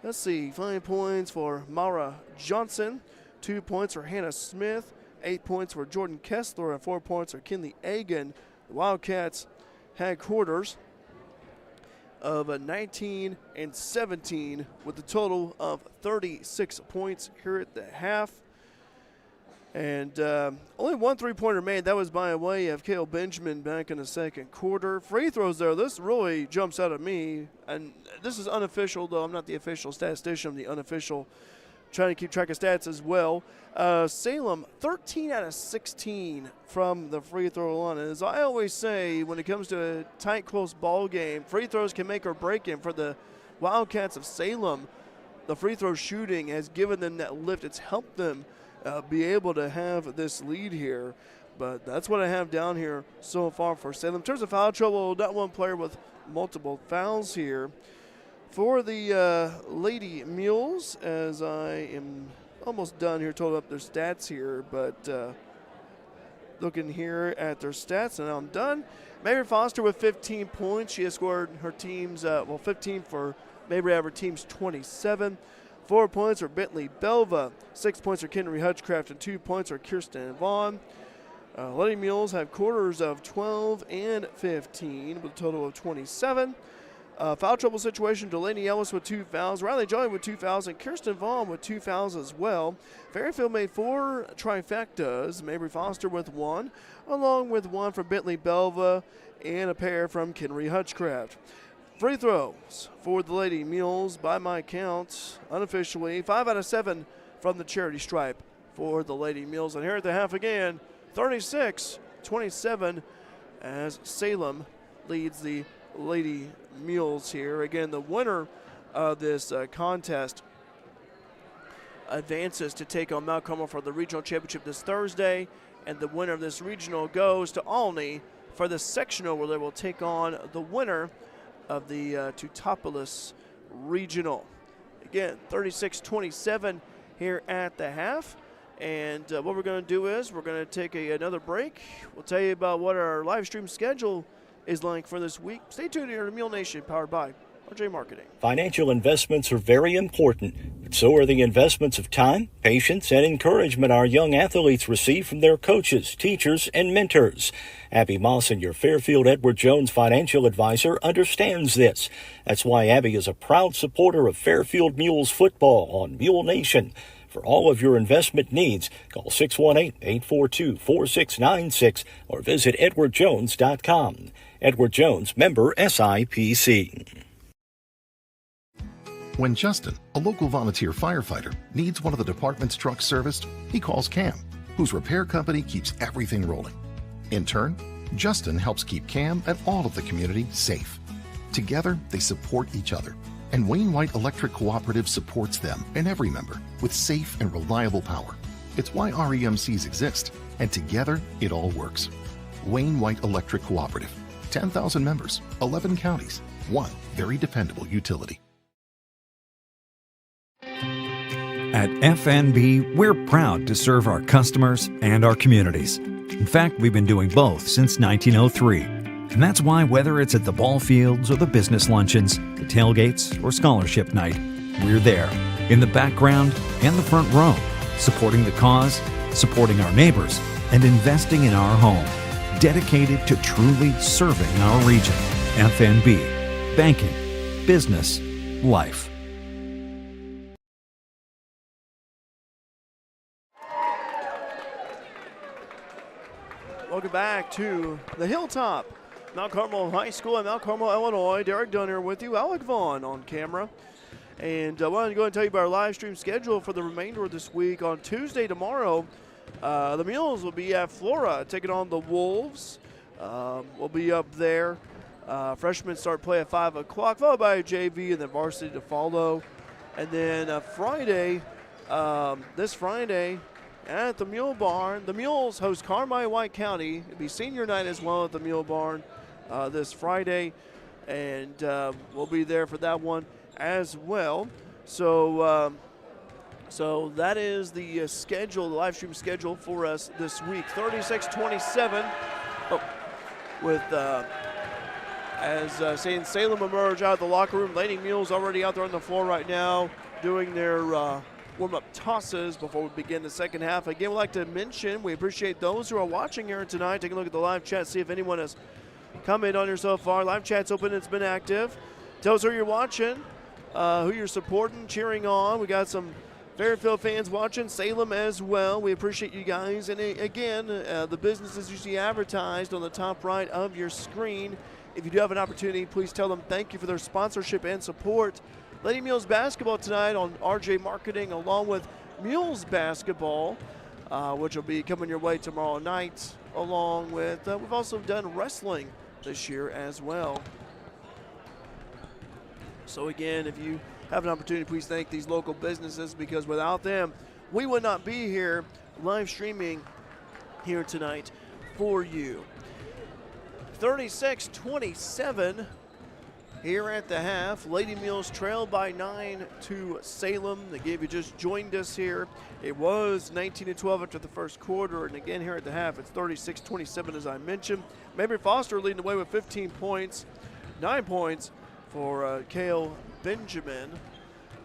Let's see, 5 points for Mara Johnson. 2 points for Hannah Smith. 8 points for Jordan Kessler, and 4 points for Kinley Agan. The Wildcats had quarters of 19 and 17 with a total of 36 points here at the half. And only 1 3-pointer made. That was by way of Caleb Benjamin back in the second quarter. Free throws there. This really jumps out at me. And this is unofficial, though I'm not the official statistician. I'm the unofficial, trying to keep track of stats as well. Salem, 13 out of 16 from the free throw line. And as I always say, when it comes to a tight, close ball game, free throws can make or break it. For the Wildcats of Salem, the free throw shooting has given them that lift. It's helped them be able to have this lead here. But that's what I have down here so far for Salem. In terms of foul trouble, not one player with multiple fouls here. For the Lady Mules, as I am almost done here, total up their stats here, but looking here at their stats, and I'm done. Mabry Foster with 15 points. She has scored her team's, 15 for Mabry, have her team's 27. 4 points for Bentley Belva. 6 points for Henry Hutchcraft, and 2 points for Kirsten Vaughn. Lady Mules have quarters of 12 and 15 with a total of 27. Foul trouble situation, Delaney Ellis with 2 fouls, Riley Joy with 2 fouls, and Kirsten Vaughn with 2 fouls as well. Fairfield made 4 trifectas, Mabry Foster with 1, along with 1 from Bentley Belva and a pair from Henry Hutchcraft. Free throws for the Lady Mules, by my count, unofficially, 5 out of 7 from the charity stripe for the Lady Mules. And here at the half again, 36-27 as Salem leads the Lady Mules here. Again, the winner of this contest advances to take on Mount Carmel for the regional championship this Thursday, and the winner of this regional goes to Olney for the sectional, where they will take on the winner of the Teutopolis regional. Again, 36-27 here at the half. And what we're going to do is we're going to take another break. We'll tell you about what our live stream schedule is like for this week. Stay tuned here to Mule Nation, powered by RJ Marketing. Financial investments are very important, but so are the investments of time, patience, and encouragement our young athletes receive from their coaches, teachers, and mentors. Abby Mawson, your Fairfield Edward Jones financial advisor, understands this. That's why Abby is a proud supporter of Fairfield Mules football on Mule Nation. For all of your investment needs, call 618-842-4696 or visit edwardjones.com. Edward Jones, member SIPC. When Justin, a local volunteer firefighter, needs one of the department's trucks serviced, he calls Cam, whose repair company keeps everything rolling. In turn, Justin helps keep Cam and all of the community safe. Together, they support each other. And Wayne White Electric Cooperative supports them and every member with safe and reliable power. It's why REMCs exist, and together it all works. Wayne White Electric Cooperative, 10,000 members, 11 counties, one very dependable utility. At FNB, we're proud to serve our customers and our communities. In fact, we've been doing both since 1903. And that's why whether it's at the ball fields or the business luncheons, the tailgates or scholarship night, we're there, in the background and the front row, supporting the cause, supporting our neighbors, and investing in our home, dedicated to truly serving our region. FNB, banking, business, life. Welcome back to the Hilltop, Mount Carmel High School in Mount Carmel, Illinois. Derek Dunn here with you, Alec Vaughn on camera. And I wanted to go ahead and tell you about our live stream schedule for the remainder of this week. On Tuesday, tomorrow, the Mules will be at Flora taking on the Wolves. We'll be up there. Freshmen start play at 5 o'clock, followed by JV and then varsity to follow. And then Friday, this Friday, at the Mule Barn, the Mules host Carmi White County. It'll be senior night as well at the Mule Barn this Friday, and we'll be there for that one as well. So, so that is the schedule, the live stream schedule for us this week. 36-27. With as seeing Salem emerge out of the locker room. Lady Mules already out there on the floor right now doing their warm-up tosses before we begin the second half. Again, we'd like to mention we appreciate those who are watching here tonight. Take a look at the live chat, see if anyone has commented on here so far. Live chat's open, it's been active. Tell us who you're watching, who you're supporting, cheering on. We got some Fairfield fans watching, Salem as well. We appreciate you guys. And again, the businesses you see advertised on the top right of your screen. If you do have an opportunity, please tell them thank you for their sponsorship and support. Lady Mules basketball tonight on RJ Marketing, along with Mules basketball, which will be coming your way tomorrow night, along with, we've also done wrestling this year as well. So again, if you have an opportunity, please thank these local businesses, because without them, we would not be here live streaming here tonight for you. 36-27 here at the half. Lady Mules trail by 9 to Salem. Again, if you just joined us here, it was 19-12 after the first quarter, and again here at the half, it's 36-27 as I mentioned. Mabry Foster leading the way with 15 points, 9 points for Kale Benjamin.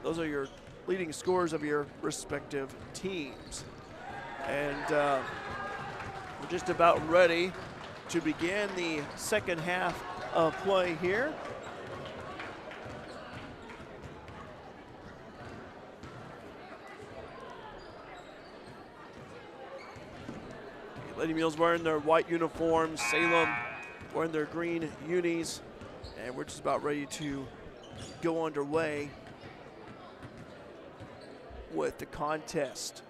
Those are your leading scorers of your respective teams. And we're just about ready to begin the second half of play here. Lady Mules wearing their white uniforms, Salem wearing their green unis, and we're just about ready to go underway with the contest.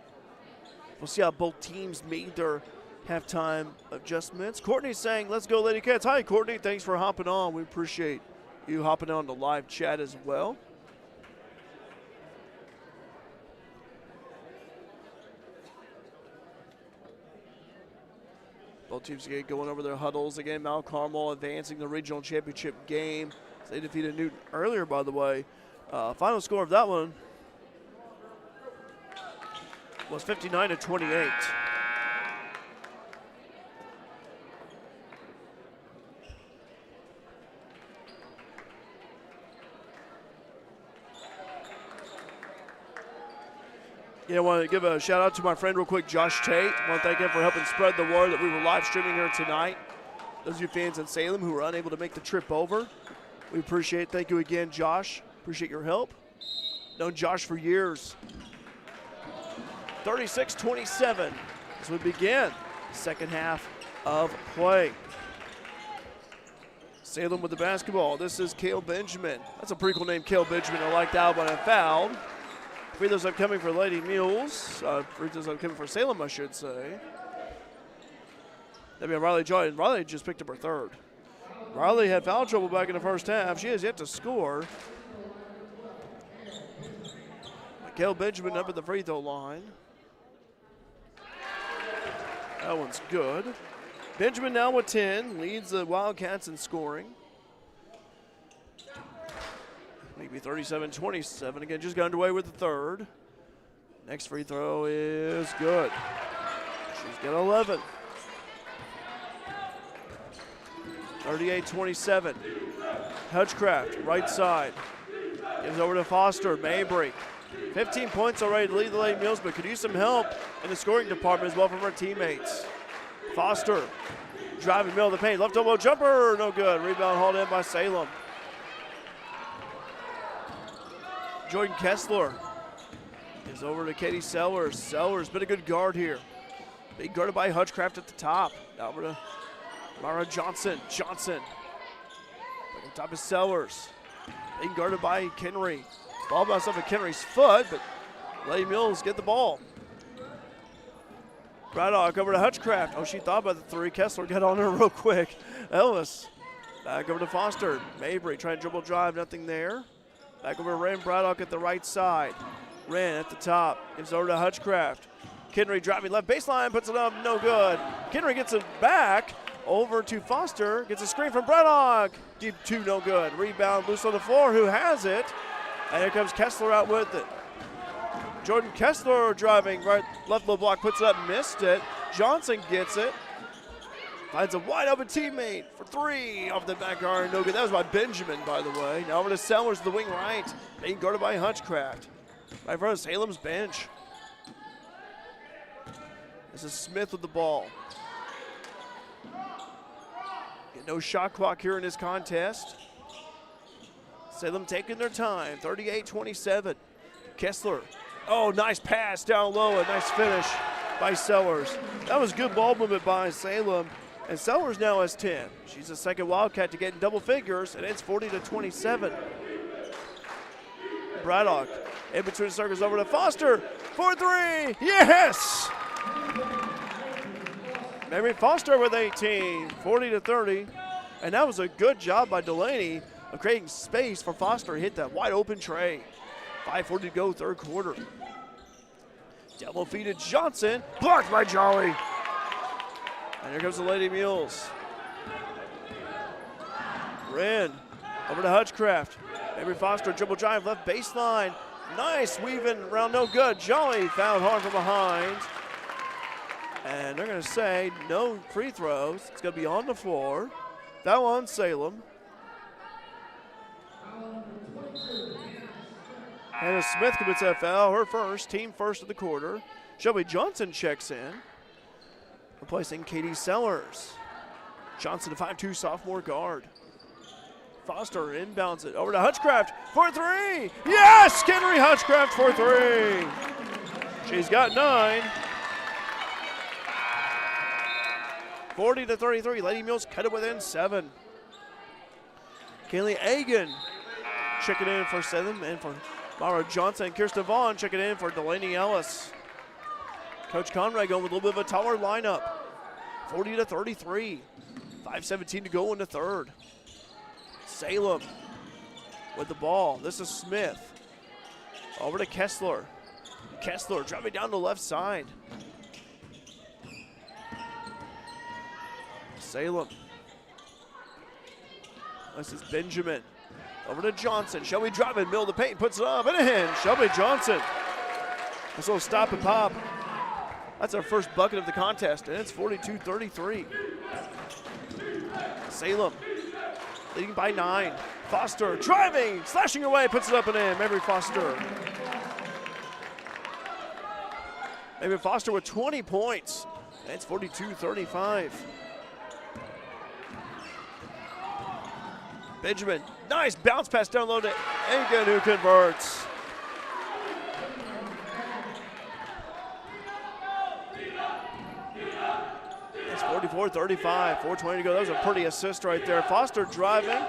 We'll see how both teams made their halftime adjustments. Courtney's saying, let's go Lady Cats. Hi, Courtney. Thanks for hopping on. We appreciate you hopping on the live chat as well. Both teams again going over their huddles. Again, Mount Carmel advancing the regional championship game. They defeated Newton earlier, by the way. Final score of that one was 59-28. Yeah, I want to give a shout out to my friend real quick, Josh Tate. I want to thank him for helping spread the word that we were live streaming here tonight. Those of you fans in Salem who were unable to make the trip over, we appreciate it. Thank you again, Josh. Appreciate your help. Known Josh for years. 36-27 as we begin second half of play. Salem with the basketball. This is Kale Benjamin. That's a pretty cool name, Kale Benjamin. I like that one. I fouled. Free throws upcoming for Lady Mules. Free throws upcoming for Salem, I should say. That'd be Riley Joy. Riley just picked up her third. Riley had foul trouble back in the first half. She has yet to score. Kale Benjamin up at the free throw line. That one's good. Benjamin now with 10, leads the Wildcats in scoring. Maybe 37-27. Again, just got underway with the third. Next free throw is good. She's got 11. 38-27. Hutchcraft, right side. Gives over to Foster. Mabry. 15 points already to lead the Lady Mules, but could use some help in the scoring department as well from her teammates. Foster driving middle of the paint. Left elbow jumper. No good. Rebound hauled in by Salem. Jordan Kessler is over to Katie Sellers. Sellers been a good guard here. Being guarded by Hutchcraft at the top. Now over to Mara Johnson. Johnson. Back on top of Sellers. Being guarded by Kenry. Ball bounced off of Kenry's foot, but Lady Mules get the ball. Braddock over to Hutchcraft. Oh, she thought about the three. Kessler got on her real quick. Ellis back over to Foster. Mabry trying to dribble drive, nothing there. Back over to Wren. Braddock at the right side. Wren at the top. Gives over to Hutchcraft. Kenry driving left baseline, puts it up, no good. Kenry gets it back over to Foster. Gets a screen from Braddock. Deep two, no good. Rebound loose on the floor. Who has it? And here comes Kessler out with it. Jordan Kessler driving right, left low block, puts it up, missed it. Johnson gets it. Finds a wide open teammate for three off the back iron, no good. That was by Benjamin, by the way. Now over to Sellers, the wing right. Being guarded by Hutchcraft. Right in front of Salem's bench. This is Smith with the ball. Get no shot clock here in this contest. Salem taking their time, 38-27. Kessler, oh, nice pass down low, a nice finish by Sellers. That was good ball movement by Salem, and Sellers now has 10. She's the second Wildcat to get in double figures, and it's 40-27. Braddock in between the circles over to Foster for three, yes! Mary Foster with 18, 40-30, and that was a good job by Delaney of creating space for Foster to hit that wide open tray. 5:40 to go, third quarter. Double feed to Johnson, blocked by Jolly. And here comes the Lady Mules. Wren over to Hutchcraft. Mabry Foster dribble drive left baseline. Nice weaving around, no good. Jolly fouled hard from behind. And they're going to say no free throws. It's going to be on the floor. Foul on Salem. Hannah Smith commits that foul, her first, team first of the quarter. Shelby Johnson checks in, replacing Katie Sellers. Johnson, a 5'2" sophomore guard. Foster inbounds it over to Hutchcraft for three. Yes, Kenry Hutchcraft for three. She's got 9. 40-33, Lady Mules cut it within 7. Kaylee Agan checking in for Salem and for Mara Johnson. Kirsten Vaughn checking in for Delaney Ellis. Coach Conrad going with a little bit of a taller lineup. 40-33. 5:17 to go in the third. Salem with the ball. This is Smith. Over to Kessler. Kessler driving down the left side. Salem. This is Benjamin. Over to Johnson. Shelby driving, middle of the paint, puts it up and in. Shelby Johnson. This little stop and pop. That's our first bucket of the contest, and it's 42-33. Salem leading by 9. Foster driving, slashing away, puts it up and in. Mabry Foster. Mabry Foster with 20 points. And it's 42-35. Benjamin, nice bounce pass down low to Agan, who converts. It's 44-35, 4:20 to go. That was a pretty assist right there. Foster driving.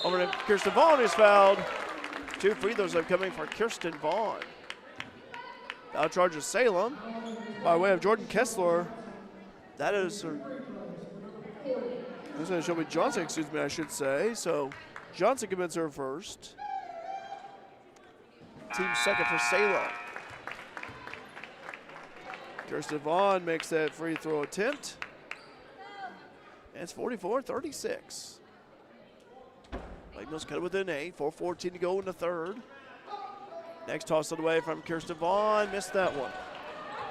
Over to Kirsten Vaughn, who's fouled. 2 free throws are coming for Kirsten Vaughn. Foul charges Salem by way of Jordan Kessler. That is her. This is Shelby Johnson, excuse me, I should say. So Johnson commits her first. Team second for Salem. Kirsten Vaughn makes that free throw attempt. And it's 44-36. Lake Mills cut it within 8. 4:14 to go in the third. Next toss it away from Kirsten Vaughn. Missed that one.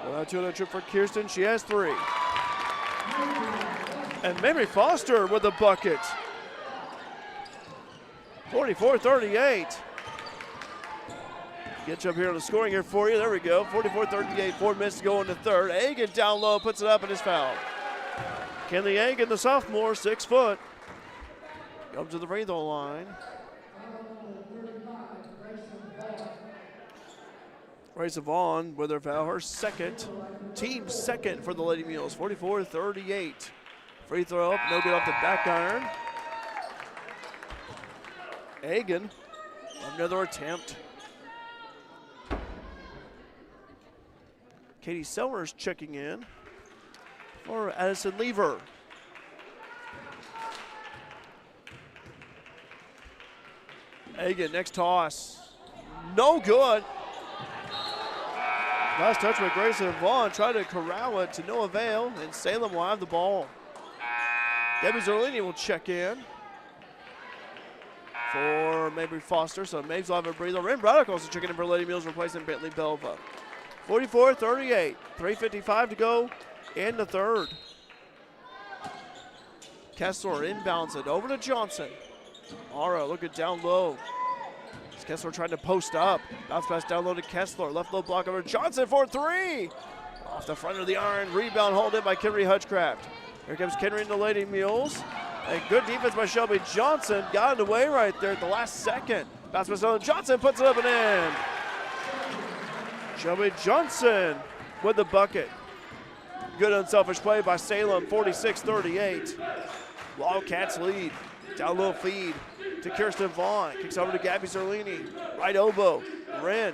Well, 2-0 trip for Kirsten. She has 3. And Mary Foster with the bucket. 44-38. Get you up here on the scoring here for you. There we go. 44-38. 4 minutes to go in the third. Agan down low, puts it up and is fouled. Kenley Agan, the sophomore, 6 foot. Comes to the free throw line. Race Vaughn with her foul, her second, team second for the Lady Mules. 44-38. Free throw up, no good off the back iron. Agan, another attempt. Katie Sellers checking in for Addison Lever. Agan, next toss. No good. Last touch by Grayson Vaughn. Tried to corral it to no avail, and Salem will have the ball. Debbie Zerlini will check in for Mabry Foster. So Mabes will have a breather. Ren Braddock also checking in for Lady Mules, replacing Bentley Belva. 44-38. 3:55 to go in the third. Kessler inbounds it over to Johnson. Mara looking down low. Kessler trying to post up. Bounce pass down low to Kessler. Left low block over Johnson for 3. Off the front of the iron. Rebound hauled in by Kenry Hutchcraft. Here comes Kenry in the Lady Mules. A good defense by Shelby Johnson. Got it away right there at the last second. Bounce pass down to Johnson. Puts it up and in. Shelby Johnson with the bucket. Good unselfish play by Salem. 46-38. Wildcats lead. Down low feed to Kirsten Vaughn. Kicks over to Gabby Zerlini. Right elbow. Wren.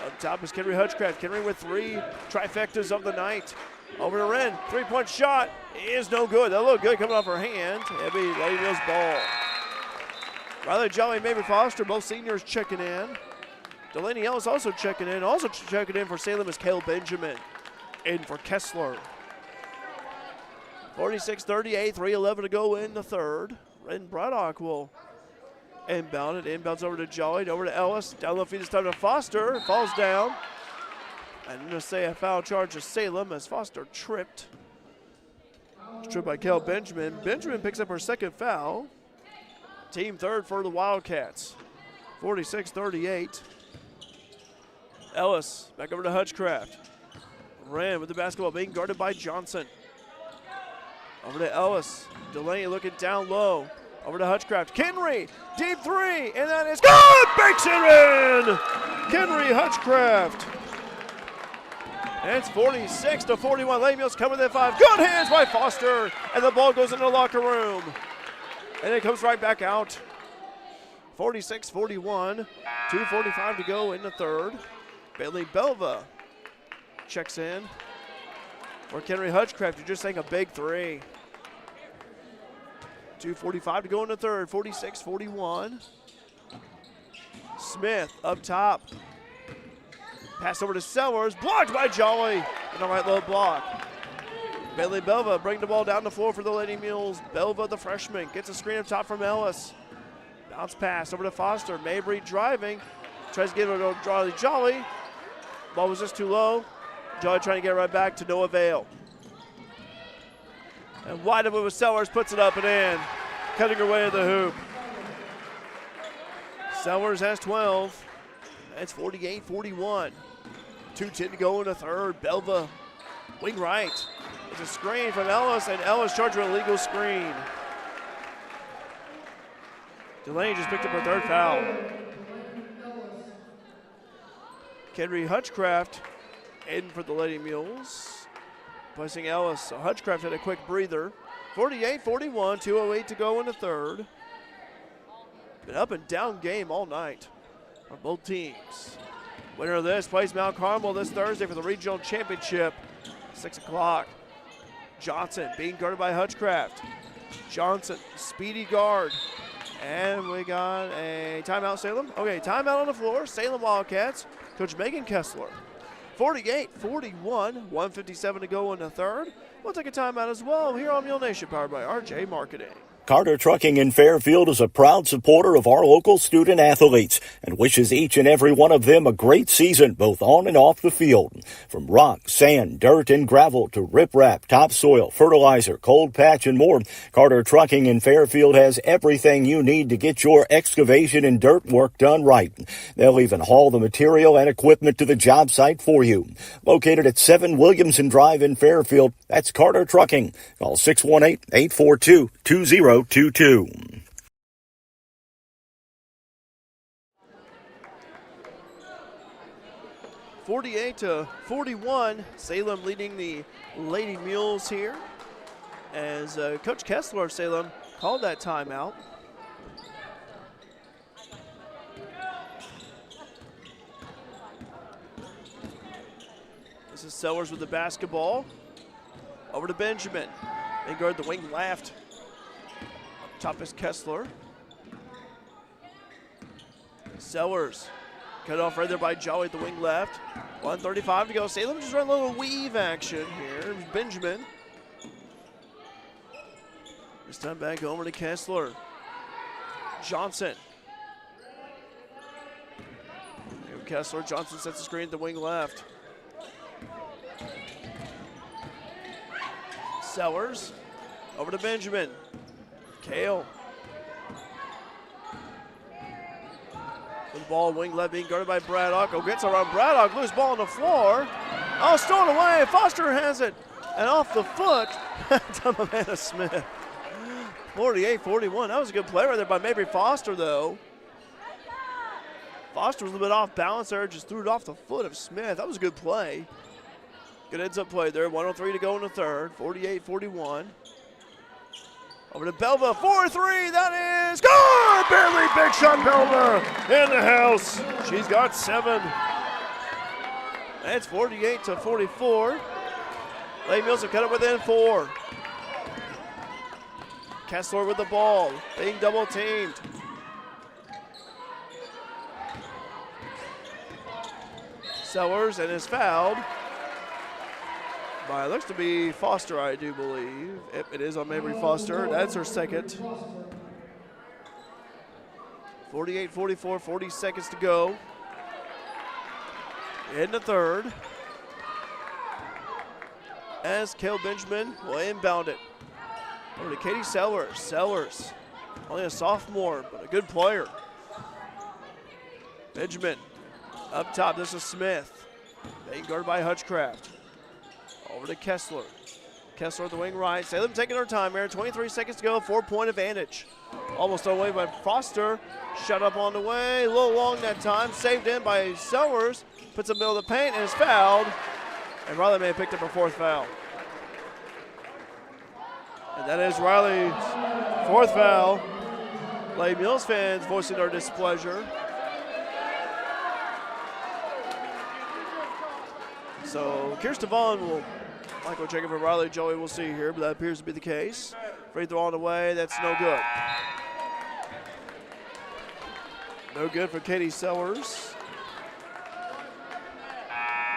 Up top is Kenry Hutchcraft. Kenry with 3 trifectas of the night. Over to Wren. 3-point shot is no good. That looked good coming off her hand. It'll be Lady Mules ball. Riley Jolly and Mabry Foster, both seniors checking in. Delaney Ellis also checking in. Also checking in for Salem is Kale Benjamin. In for Kessler. 46-38. 3:11 to go in the third. Ren Braddock will inbound it. Inbounds over to Jolly, over to Ellis. Down low feed this time to Foster. Falls down. I'm going to say a foul charge to Salem as Foster tripped. Tripped by Kel Benjamin. Benjamin picks up her second foul. Team third for the Wildcats. 46-38. Ellis back over to Hutchcraft. Wren with the basketball being guarded by Johnson. Over to Ellis. Delaney looking down low. Over to Hutchcraft. Kenry, deep 3, and that is good! Bakes it in! Kenry Hutchcraft. And it's 46-41. Lady Mules coming within 5. Good hands by Foster, and the ball goes into the locker room. And it comes right back out. 46-41. 2:45 to go in the third. Bailey Belva checks in. For Kenry Hutchcraft, you're just saying a big 3. 2:45 to go in the third, 46-41. Smith up top. Pass over to Sellers, blocked by Jolly. In the right low block. Bailey Belva bring the ball down the floor for the Lady Mules. Belva, the freshman, gets a screen up top from Ellis. Bounce pass over to Foster. Mabry driving. Tries to get it to Jolly. Ball was just too low. Jolly trying to get right back to no avail. And wide open with Sellers, puts it up and in. Cutting her way to the hoop. Sellers has 12. That's 48-41. 2:10 to go in the third. Belva, wing right. It's a screen from Ellis, and Ellis charged with a legal screen. Delaney just picked up her third foul. Kenry Hutchcraft in for the Lady Mules. Placing Ellis. So Hutchcraft had a quick breather. 48-41, 2:08 to go in the third. Been up and down game all night for both teams. Winner of this plays Mount Carmel this Thursday for the regional championship. 6 o'clock. Johnson being guarded by Hutchcraft. Johnson, speedy guard. And we got a timeout, Salem. Okay, timeout on the floor. Salem Wildcats. Coach Megan Kessler. 48-41, 1:57 to go in the third. We'll take a timeout as well here on Mule Nation, powered by RJ Marketing. Carter Trucking in Fairfield is a proud supporter of our local student athletes and wishes each and every one of them a great season, both on and off the field. From rock, sand, dirt, and gravel to riprap, topsoil, fertilizer, cold patch, and more, Carter Trucking in Fairfield has everything you need to get your excavation and dirt work done right. They'll even haul the material and equipment to the job site for you. Located at 7 Williamson Drive in Fairfield, that's Carter Trucking. Call 618-842-2022. 48-41, Salem leading the Lady Mules here as Coach Kessler of Salem called that timeout. This is Sellers with the basketball. Over to Benjamin. They guard the wing left. Up top is Kessler. Sellers. Cut off right there by Jolly at the wing left. 1:35 to go. Salem just run a little weave action here. Benjamin. This time back over to Kessler. Johnson. Kessler. Johnson sets the screen at the wing left. Sellers. Over to Benjamin. Kale. With the ball, wing left being guarded by Braddock. Oh, gets around Braddock. Loose ball on the floor. Oh, stolen away. Foster has it. And off the foot to Amanda Smith. 48-41. That was a good play right there by Mabry Foster, though. Foster was a little bit off balance there. Just threw it off the foot of Smith. That was a good play. Good heads-up play there. 1:03 to go in the third. 48-41. Over to Belva, 4-3, that is good! Barely big shot, Belva in the house. She's got 7. That's 48-44. Lady Mules have cut it within 4. Kessler with the ball, being double teamed. Sellers and is fouled by, looks to be Foster, I do believe. It is on Mabry Foster. That's her second. 48-44, 40 seconds to go. In the third. As Kale Benjamin will inbound it. Over to Katie Sellers. Sellers, only a sophomore, but a good player. Benjamin up top, this is Smith. Being guarded by Hutchcraft. Over to Kessler. Kessler at the wing right. Salem taking her time here. 23 seconds to go. 4-point advantage. Almost away by Foster. Shut up on the way. A little long that time. Saved in by Sellers. Puts in the middle of the paint and is fouled. And Riley may have picked up her 4th foul. And that is Riley's 4th foul. Lady Mules fans voicing their displeasure. So Kirsten Vaughn will Michael checking for Riley. Joey will see here, but that appears to be the case. Free throw on the way. That's no good. No good for Katie Sellers.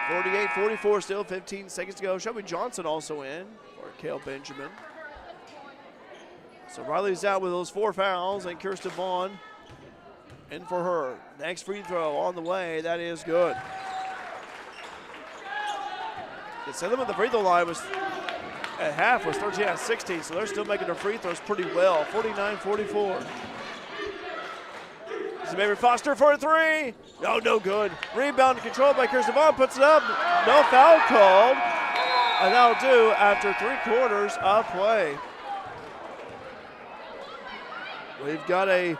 48-44 still, 15 seconds to go. Shelby Johnson also in for Kale Benjamin. So Riley's out with those 4 fouls, and Kirsten Vaughn in for her. Next free throw on the way. That is good. The Salem at the free throw line was at half was 13 out of 16, so they're still making their free throws pretty well. 49-44. This is Mabry Foster for a 3. No good. Rebound controlled by Kirsten Vaughn, puts it up. No foul called. And that'll do after 3 quarters of play. We've got a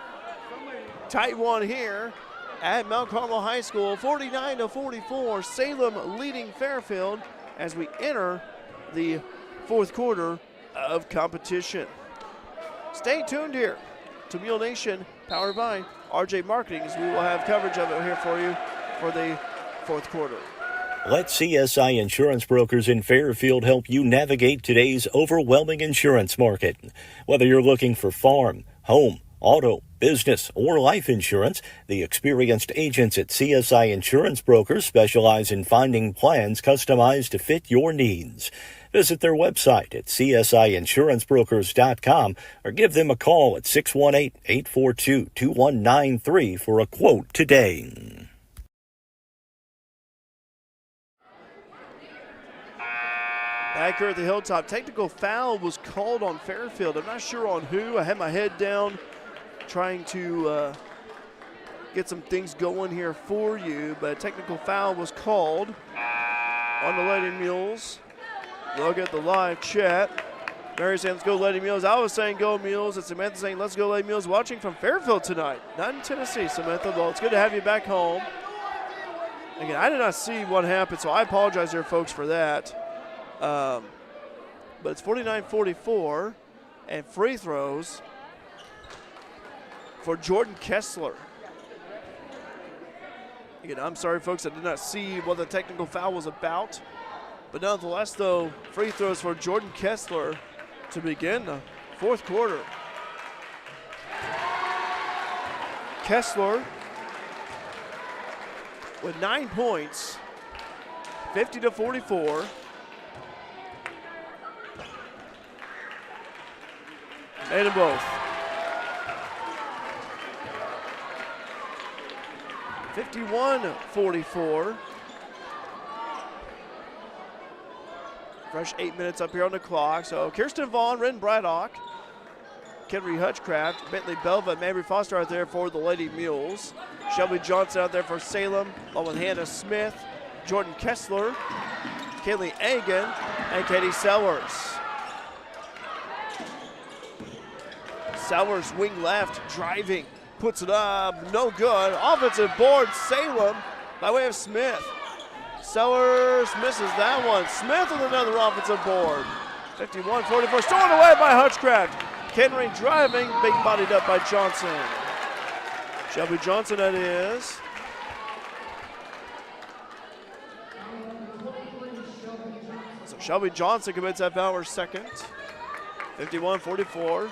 tight one here at Mount Carmel High School. 49-44. Salem leading Fairfield as we enter the 4th quarter of competition. Stay tuned here to Mule Nation, powered by RJ Marketing, as we will have coverage of it here for you for the 4th quarter. Let CSI Insurance Brokers in Fairfield help you navigate today's overwhelming insurance market. Whether you're looking for farm, home, auto, business, or life insurance, the experienced agents at CSI Insurance Brokers specialize in finding plans customized to fit your needs. Visit their website at csiinsurancebrokers.com or give them a call at 618-842-2193 for a quote today. Back here at the Hilltop, technical foul was called on Fairfield. I'm not sure on who. I had my head down trying to get some things going here for you, but a technical foul was called on the Lady Mules. Look at the live chat. Mary saying, let's go Lady Mules. I was saying go Mules, and Samantha saying, let's go Lady Mules. Watching from Fairfield tonight, not in Tennessee, Samantha. Well, it's good to have you back home. Again, I did not see what happened, so I apologize here, folks, for that. But it's 49-44, and free throws for Jordan Kessler. Again, I'm sorry, folks, I did not see what the technical foul was about. But nonetheless, though, free throws for Jordan Kessler to begin the fourth quarter. Kessler with 9 points, 50-44. Made them both. 51-44. Fresh 8 minutes up here on the clock. So Kirsten Vaughn, Ren Braddock, Henry Hutchcraft, Bentley Belva, and Mabry Foster out there for the Lady Mules. Shelby Johnson out there for Salem, along with Hannah Smith, Jordan Kessler, Kaylee Agan, and Katie Sellers. Sellers wing left, driving, puts it up, no good. Offensive board, Salem by way of Smith. Sellers misses that one. Smith with another offensive board. 51-44, stolen away by Hutchcraft. Henry driving, big bodied up by Johnson. Shelby Johnson, that is. So Shelby Johnson commits that foul, her second. 51-44.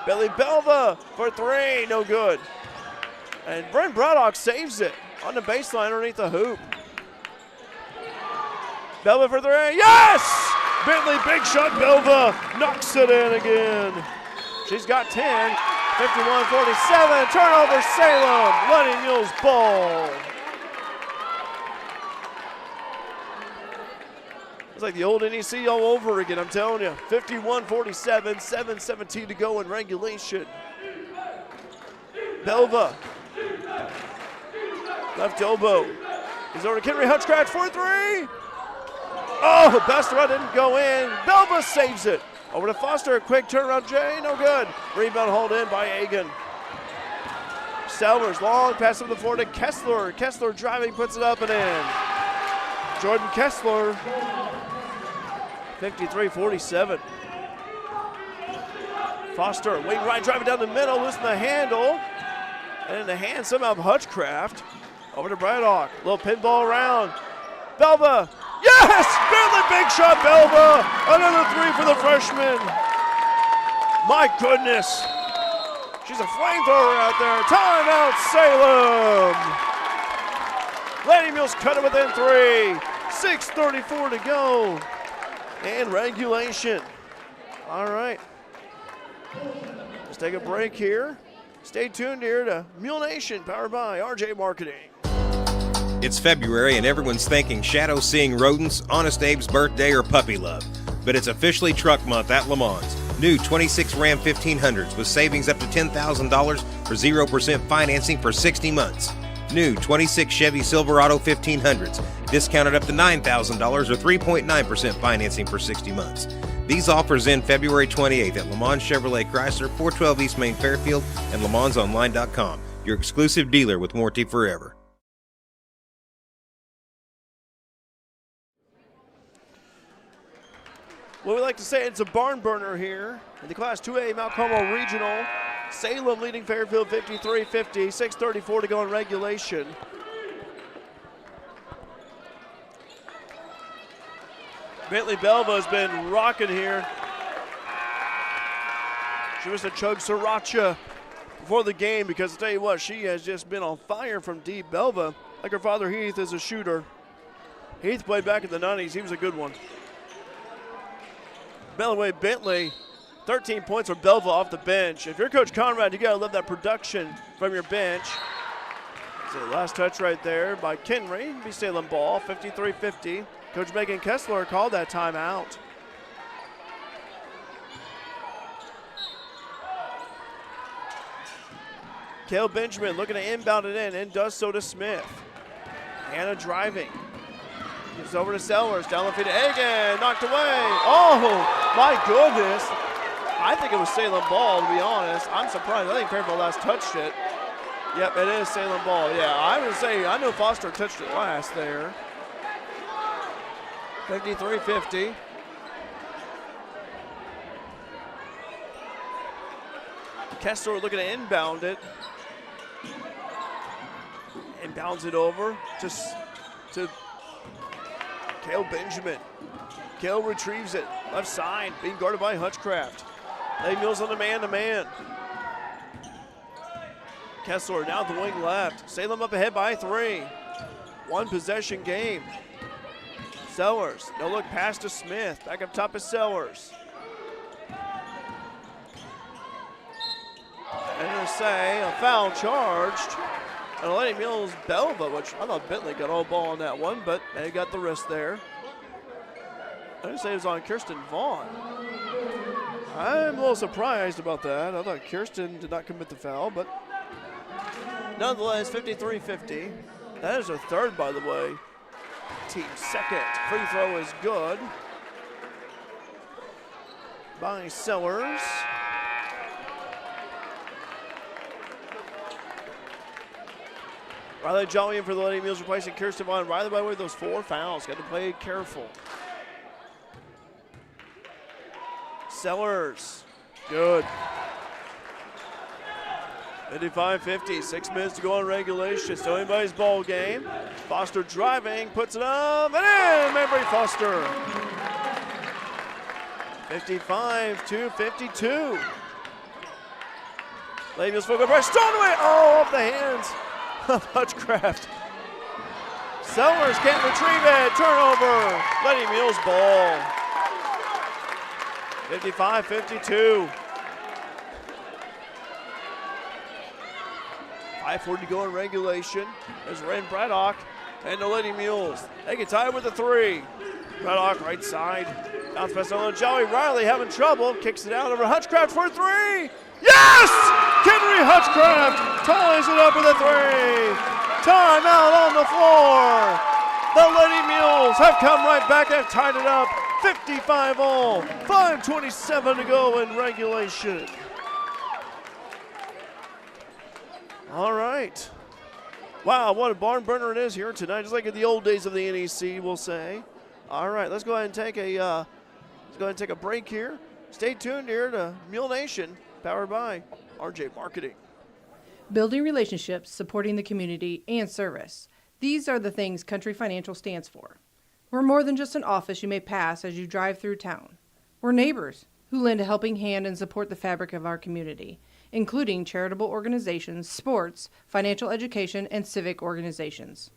Billy Belva for three, no good. And Brent Braddock saves it on the baseline underneath the hoop. Belva for three, yes! Bentley, big shot, Belva knocks it in again. She's got 10, 51-47, turnover Salem, Lady Mules ball. It's like the old NEC all over again, I'm telling you. 51-47, 7:17 to go in regulation. Belva, left elbow. He's over to Henry Hutchcraft for three. Oh, Bestora didn't go in. Belva saves it. Over to Foster, a quick turnaround, Jay, no good. Rebound hauled in by Agan. Sellers, long pass up the floor to Kessler. Kessler driving, puts it up and in. Jordan Kessler, 53-47. Foster, wing right, driving down the middle, losing the handle. And in the hand somehow of Hutchcraft. Over to Braddock, little pinball around. Belva, yes! Bentley, big shot, Belva. Another three for the freshman. My goodness. She's a flamethrower out there. Timeout, Salem. Lady Mules cut it within three. 6:34 to go. And regulation. All right. Let's take a break here. Stay tuned here to Mule Nation, powered by RJ Marketing. It's February and everyone's thinking shadow seeing rodents, Honest Abe's birthday, or puppy love. But it's officially truck month at Le Mans. New 26 Ram 1500s with savings up to $10,000 for 0% financing for 60 months. New 26 Chevy Silverado 1500s, discounted up to $9,000 or 3.9% financing for 60 months. These offers end February 28th at Le Mans Chevrolet Chrysler, 412 East Main Fairfield, and LeMansOnline.com, your exclusive dealer with warranty forever. Well, we like to say it's a barn burner here in the Class 2A Mount Carmel Regional. Salem leading Fairfield 53-50, 6:34 to go in regulation. Bentley Belva has been rocking here. She was a chug sriracha before the game because I'll tell you what, she has just been on fire from deep. Belva, like her father Heath, is a shooter. Heath played back in the 90s. He was a good one. Bellaway Bentley, 13 points for Belleville off the bench. If you're Coach Conrad, you got to love that production from your bench. So last touch right there by Kenry. Be Salem ball, 53-50. Coach Megan Kessler called that timeout. Cale Benjamin looking to inbound it in, and does so to Smith. Hannah driving. Gives over to Sellers, down the feet to Hagan, knocked away. Oh, my goodness. I think it was Salem ball, to be honest. I'm surprised. I think Fairfield last touched it. Yep, it is Salem ball. Yeah, I would say, I know Foster touched it last there. 53-50. Kessler looking to inbound it. Inbounds it over just to Cale Benjamin. Cale retrieves it. Left side, being guarded by Hutchcraft. Lady Mules on the man-to-man. Kessler now at the wing left. Salem up ahead by 3. One possession game. Sellers, no look pass to Smith. Back up top is Sellers. And gonna say a foul charged. And Lady Mules Belva, which I thought Bentley got all ball on that one, but they got the wrist there. I would say it was on Kirsten Vaughn. I'm a little surprised about that. I thought Kirsten did not commit the foul, but nonetheless, 53-50. That is her third, by the way. Team second. Free throw is good by Sellers. Riley Jolly in for the Lady Mules, replacing Kirsten Vaughn. Riley, by the way, those 4 fouls. Got to play careful. Sellers, good. 55-50, 6 minutes to go in regulation. Still anybody's ball game. Foster driving, puts it up, and in, Mabry Foster. 55-52. Lady Mules full good press, stolen away, oh, off the hands of Hutchcraft. Sellers can't retrieve it, turnover. Lady Mules ball. 55-52. 5:40 to go in regulation. There's Ren Braddock and the Lady Mules. They get tied with a 3. Braddock right side. Bounce pass on Joey Riley having trouble. Kicks it out over Hutchcraft for a 3. Yes! Kenry Hutchcraft ties it up with a 3. Timeout on the floor. The Lady Mules have come right back and tied it up. 55-all. 5:27 to go in regulation. All right. Wow, what a barn burner it is here tonight, just like in the old days of the NEC, we'll say. All right, let's go ahead and take a break here. Stay tuned here to Mule Nation, powered by RJ Marketing. Building relationships, supporting the community, and service. These are the things Country Financial stands for. We're more than just an office you may pass as you drive through town. We're neighbors who lend a helping hand and support the fabric of our community, including charitable organizations, sports, financial education, and civic organizations.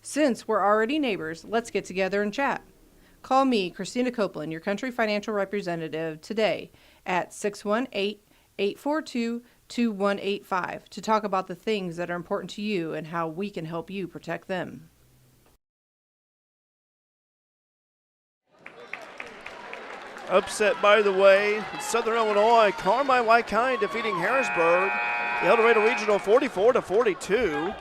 Since we're already neighbors, let's get together and chat. Call me, Christina Copeland, your Country Financial representative, today at 618-842-2185 to talk about the things that are important to you and how we can help you protect them. Upset, by the way, in Southern Illinois. Carmine White County defeating Harrisburg. The El Dorado Regional 44-42.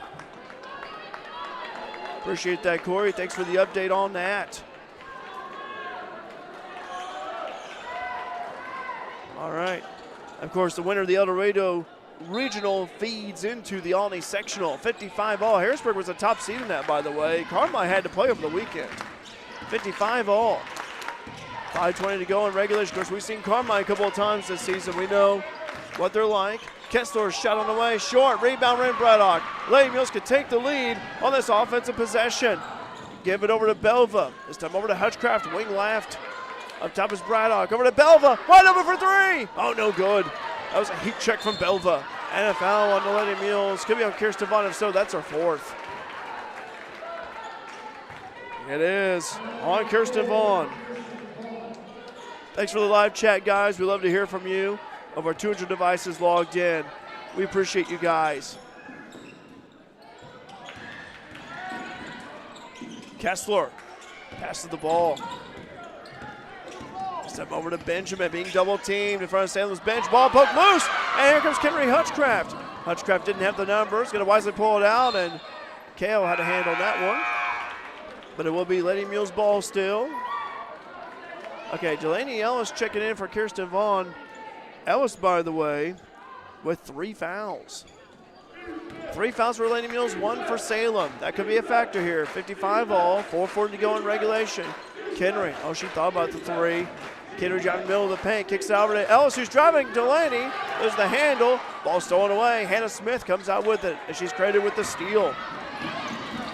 Appreciate that, Corey. Thanks for the update on that. All right. Of course, the winner of the El Dorado Regional feeds into the Alney Sectional. 55-all. Harrisburg was the top seed in that, by the way. Carmine had to play over the weekend. 55-all. 5:20 to go in regulation. Of course, we've seen Carmine a couple of times this season. We know what they're like. Kessler shot on the way, short, rebound, Ren Braddock. Lady Mules could take the lead on this offensive possession. Give it over to Belva. This time over to Hutchcraft, wing left. Up top is Braddock, over to Belva, wide open for 3. Oh, no good. That was a heat check from Belva. And a foul on the Lady Mules. Could be on Kirsten Vaughn, if so, that's her 4th. It is on Kirsten Vaughn. Thanks for the live chat, guys. We love to hear from you. Over 200 devices logged in. We appreciate you guys. Kessler passes the ball. Step over to Benjamin, being double teamed in front of Salem's bench. Ball poked loose, and here comes Henry Hutchcraft. Hutchcraft didn't have the numbers, going to wisely pull it out, and Kale had a hand on that one. But it will be Lady Mules ball still. Okay, Delaney Ellis checking in for Kirsten Vaughn. Ellis, by the way, with 3 fouls. 3 fouls for Lady Mules, 1 for Salem. That could be a factor here. 55 all, 4:40 to go in regulation. Kenry, oh, she thought about the 3. Kenry driving middle of the paint, kicks it over to Ellis, who's driving Delaney. There's the handle. Ball stolen away. Hannah Smith comes out with it, and she's credited with the steal.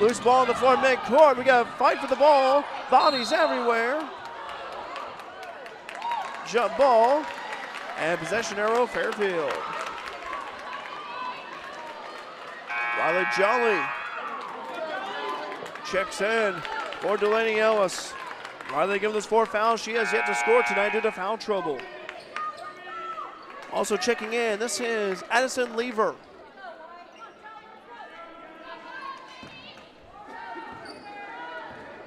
Loose ball on the floor, mid-court. We got a fight for the ball. Bodies everywhere. Jump ball. And possession arrow, Fairfield. Riley Jolly checks in for Delaney Ellis. Riley given those 4 fouls. She has yet to score tonight due to foul trouble. Also checking in, this is Addison Lever.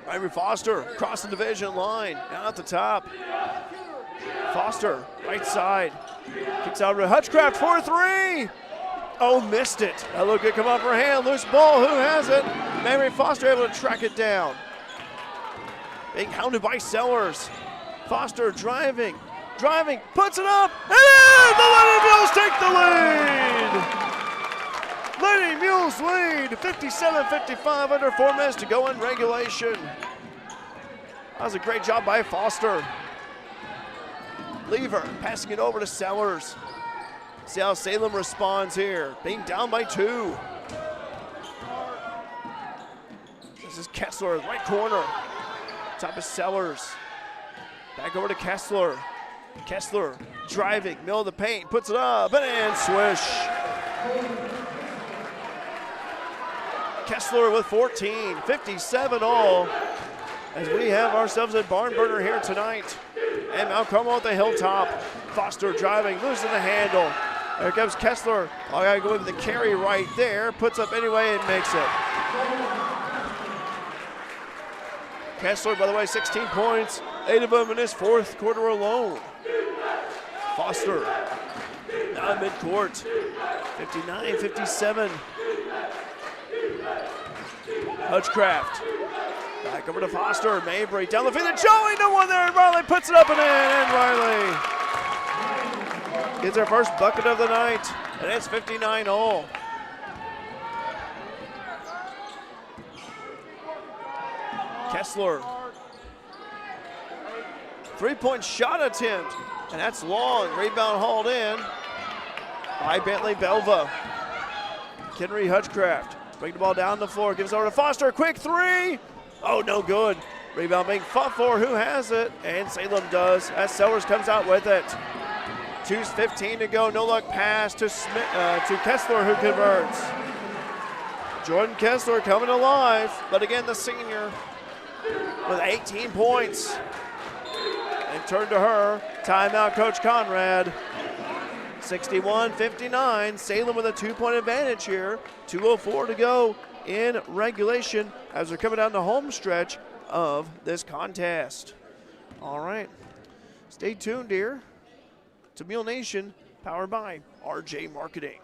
Ivory Foster across the division line, down at the top. Foster, right side, kicks out to Hutchcraft for 3. Oh, missed it. That looked good, come off her hand. Loose ball, who has it? Mary Foster able to track it down. Being hounded by Sellers. Foster driving, puts it up, and the Lady Mules take the lead. Lady Mules lead, 57-55, under 4 minutes to go in regulation. That was a great job by Foster. Lever passing it over to Sellers. See how Salem responds here, being down by 2. This is Kessler, right corner. Top of Sellers. Back over to Kessler. Kessler driving, middle of the paint, puts it up, and swish. Kessler with 14, 57 all, as we have ourselves a barn burner here tonight. And Mount Carmel at the hilltop. Foster driving, losing the handle. There comes Kessler. Oh, I gotta go with the carry right there. Puts up anyway and makes it. Kessler, by the way, 16 points, 8 of them in his 4th quarter alone. Foster, now midcourt, 59-57. Hutchcraft, back over to Foster, Mabry, down the field, Jolly, no one there, and Riley puts it up and in, and Riley gets her first bucket of the night, and it's 59 all. Kessler, 3-point shot attempt, and that's long. Rebound hauled in by Bentley Belva. Kenry Hutchcraft, bring the ball down the floor, gives it over to Foster, quick 3. Oh, no good. Rebound being fought for, who has it? And Salem does, as Sellers comes out with it. 2:15 to go, no luck pass to Kessler, who converts. Jordan Kessler coming alive, but again, the senior with 18 points. And turn to her. Timeout, Coach Conrad. 61-59. Salem with a 2-point advantage here. 2:04 to go in regulation as they're coming down the home stretch of this contest. All right. Stay tuned here to Mule Nation, powered by RJ Marketing.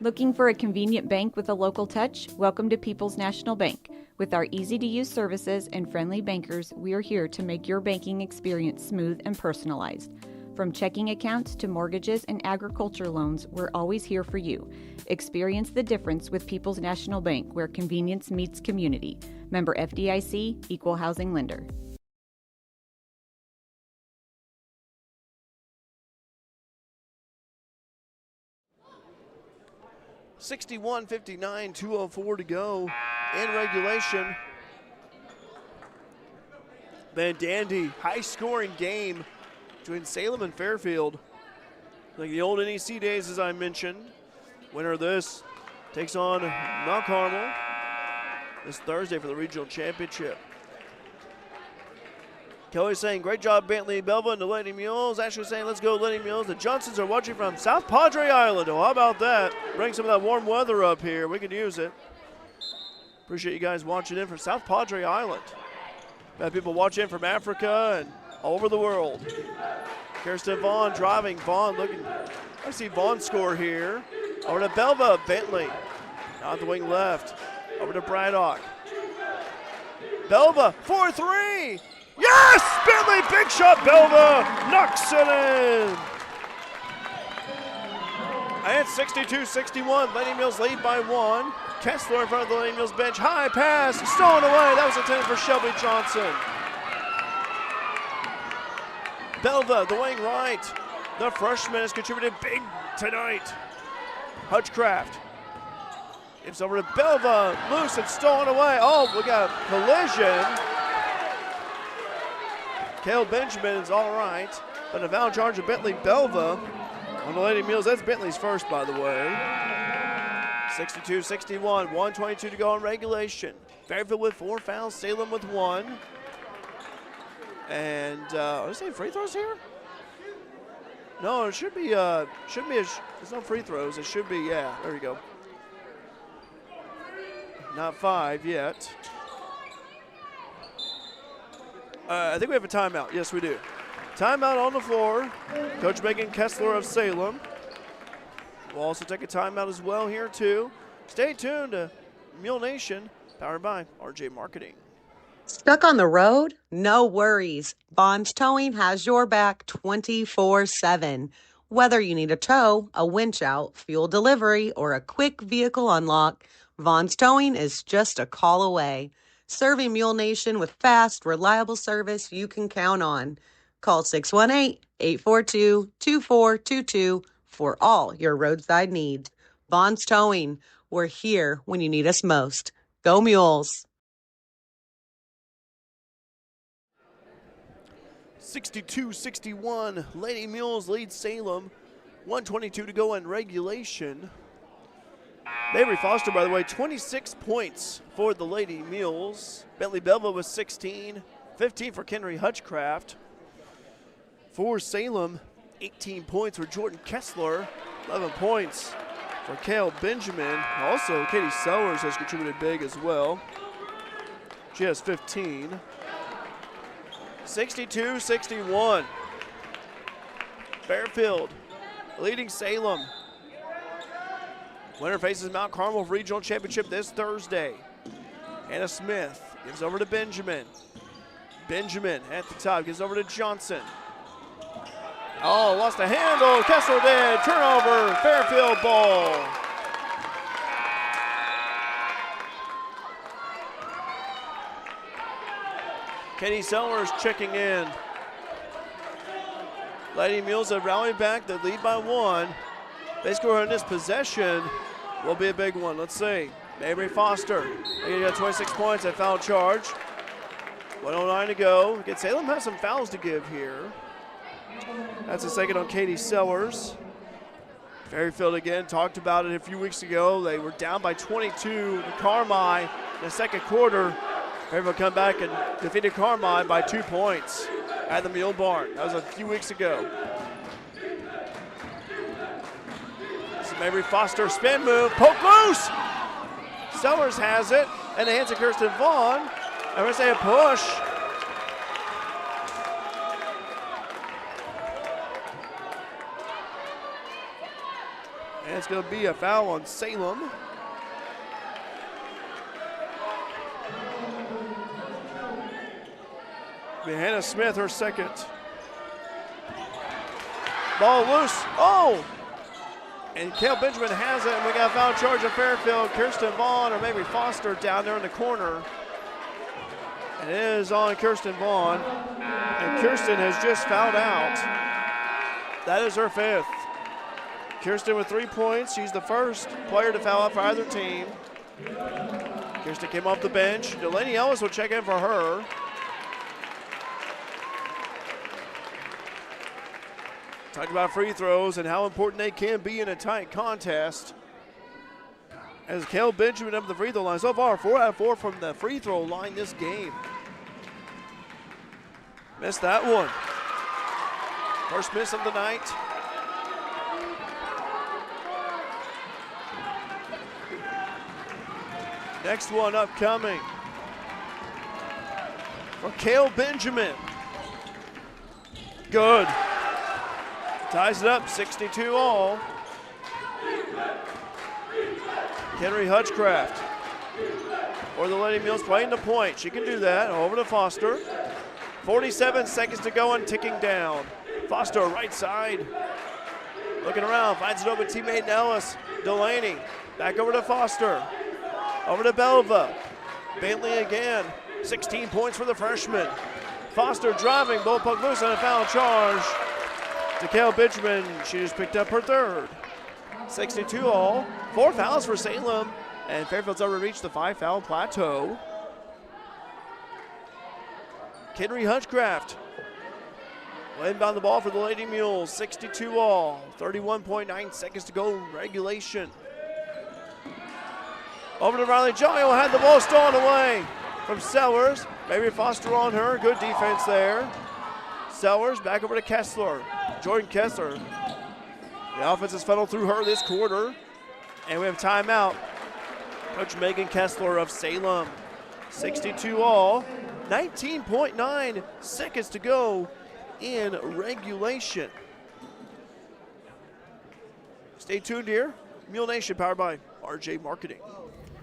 Looking for a convenient bank with a local touch? Welcome to People's National Bank. With our easy-to-use services and friendly bankers, we are here to make your banking experience smooth and personalized. From checking accounts to mortgages and agriculture loans, we're always here for you. Experience the difference with People's National Bank, where convenience meets community. Member FDIC, Equal Housing Lender. 61-59, 2:04 to go in regulation. Van Dandy, high-scoring game between Salem and Fairfield. Like the old NEC days, as I mentioned. Winner of this takes on Mount Carmel this Thursday for the regional championship. Kelly's saying, great job, Bentley Belva and the Lady Mules. Ashley saying, let's go, Lady Mules. The Johnsons are watching from South Padre Island. Oh, how about that? Bring some of that warm weather up here. We could use it. Appreciate you guys watching in from South Padre Island. Got people watching in from Africa and all over the world. Kirsten Vaughn driving. Vaughn looking. I see Vaughn score here. Over to Belva. Bentley. Out the wing left. Over to Braddock. Belva. 4-3. Yes! Bentley, big shot, Belva knocks it in. And 62-61, Lady Mules lead by 1. Kessler in front of the Lady Mules bench, high pass, stolen away. That was intended for Shelby Johnson. Belva, the wing right. The freshman has contributed big tonight. Hutchcraft. It's over to Belva, loose and stolen away. Oh, we got a collision. Cale Benjamin is all right, but a foul charge of Bentley Belva on the Lady Mules. That's Bentley's first, by the way. 62-61, 1:22 to go in regulation. Fairfield with 4 fouls, Salem with 1. And are they saying free throws here? No, it should be. There's no free throws. It should be. Yeah, there you go. Not 5 yet. I think we have a timeout. Yes, we do. Timeout on the floor. Coach Megan Kessler of Salem. We'll also take a timeout as well here, too. Stay tuned to Mule Nation, powered by RJ Marketing. Stuck on the road? No worries. Bond's Towing has your back 24/7. Whether you need a tow, a winch out, fuel delivery, or a quick vehicle unlock, Vaughn's Towing is just a call away. Serving Mule Nation with fast, reliable service you can count on. Call 618-842-2422 for all your roadside needs. Vaughn's Towing, we're here when you need us most. Go Mules! 62-61, Lady Mules lead Salem. 1:22 to go in regulation. Mabry Foster, by the way, 26 points for the Lady Mules. Bentley Belva was 16, 15 for Kenry Hutchcraft. For Salem, 18 points for Jordan Kessler, 11 points for Cale Benjamin. Also, Katie Sellers has contributed big as well. She has 15. 62-61. Fairfield leading Salem. Winner faces Mount Carmel for Regional Championship this Thursday. Hannah Smith gives over to Benjamin. Benjamin at the top gives over to Johnson. Oh, lost a handle. Kessler did. Turnover. Fairfield ball. Katie Sellers checking in. Lady Mules have rallied back. They lead by 1. They score on this possession. Will be a big one. Let's see. Mabry Foster. They got 26 points at foul charge. 1:09 to go. Again, Salem has some fouls to give here. That's a second on Katie Sellers. Fairfield again talked about it a few weeks ago. They were down by 22 to Carmi in the second quarter. Fairfield come back and defeated Carmi by 2 points at the Mule Barn. That was a few weeks ago. Mabry Foster spin move, poke loose. Sellers has it, and the hands of Kirsten Vaughn. I'm going to say a push. And it's going to be a foul on Salem. Hannah Smith, her second. Ball loose. Oh! And Cale Benjamin has it, and we got a foul charge of Fairfield. Kirsten Vaughn or maybe Foster down there in the corner. And it is on Kirsten Vaughn. And Kirsten has just fouled out. That is her 5th. Kirsten with 3 points. She's the first player to foul out for either team. Kirsten came off the bench. Delaney Ellis will check in for her. Talked about free throws and how important they can be in a tight contest. as Cale Benjamin up the free throw line. So far, 4 out of 4 from the free throw line this game. Missed that one. First miss of the night. Next one upcoming for Cale Benjamin. Good. Ties it up, 62 all. Henry Hutchcraft for the Lady Mules playing the point. She can do that. Over to Foster. 47 seconds to go and ticking down. Foster right side. Looking around, finds it open teammate Ellis. Delaney back over to Foster. Over to Belva. Bentley again. 16 points for the freshman. Foster driving, ball puck loose on a foul charge to Cale Benjamin. She just picked up her third. 62 all. 4 fouls for Salem, and Fairfield's already reached the 5-foul plateau. Henry Hutchcraft will inbound the ball for the Lady Mules. 62 all. 31.9 seconds to go regulation. Over to Riley Jolly, who had the ball stolen away from Sellers. Maybe Foster on her. Good defense there. Sellers back over to Kessler. Jordan Kessler. The offense has funneled through her this quarter. And we have timeout. Coach Megan Kessler of Salem. 62 all. 19.9 seconds to go in regulation. Stay tuned here. Mule Nation powered by RJ Marketing.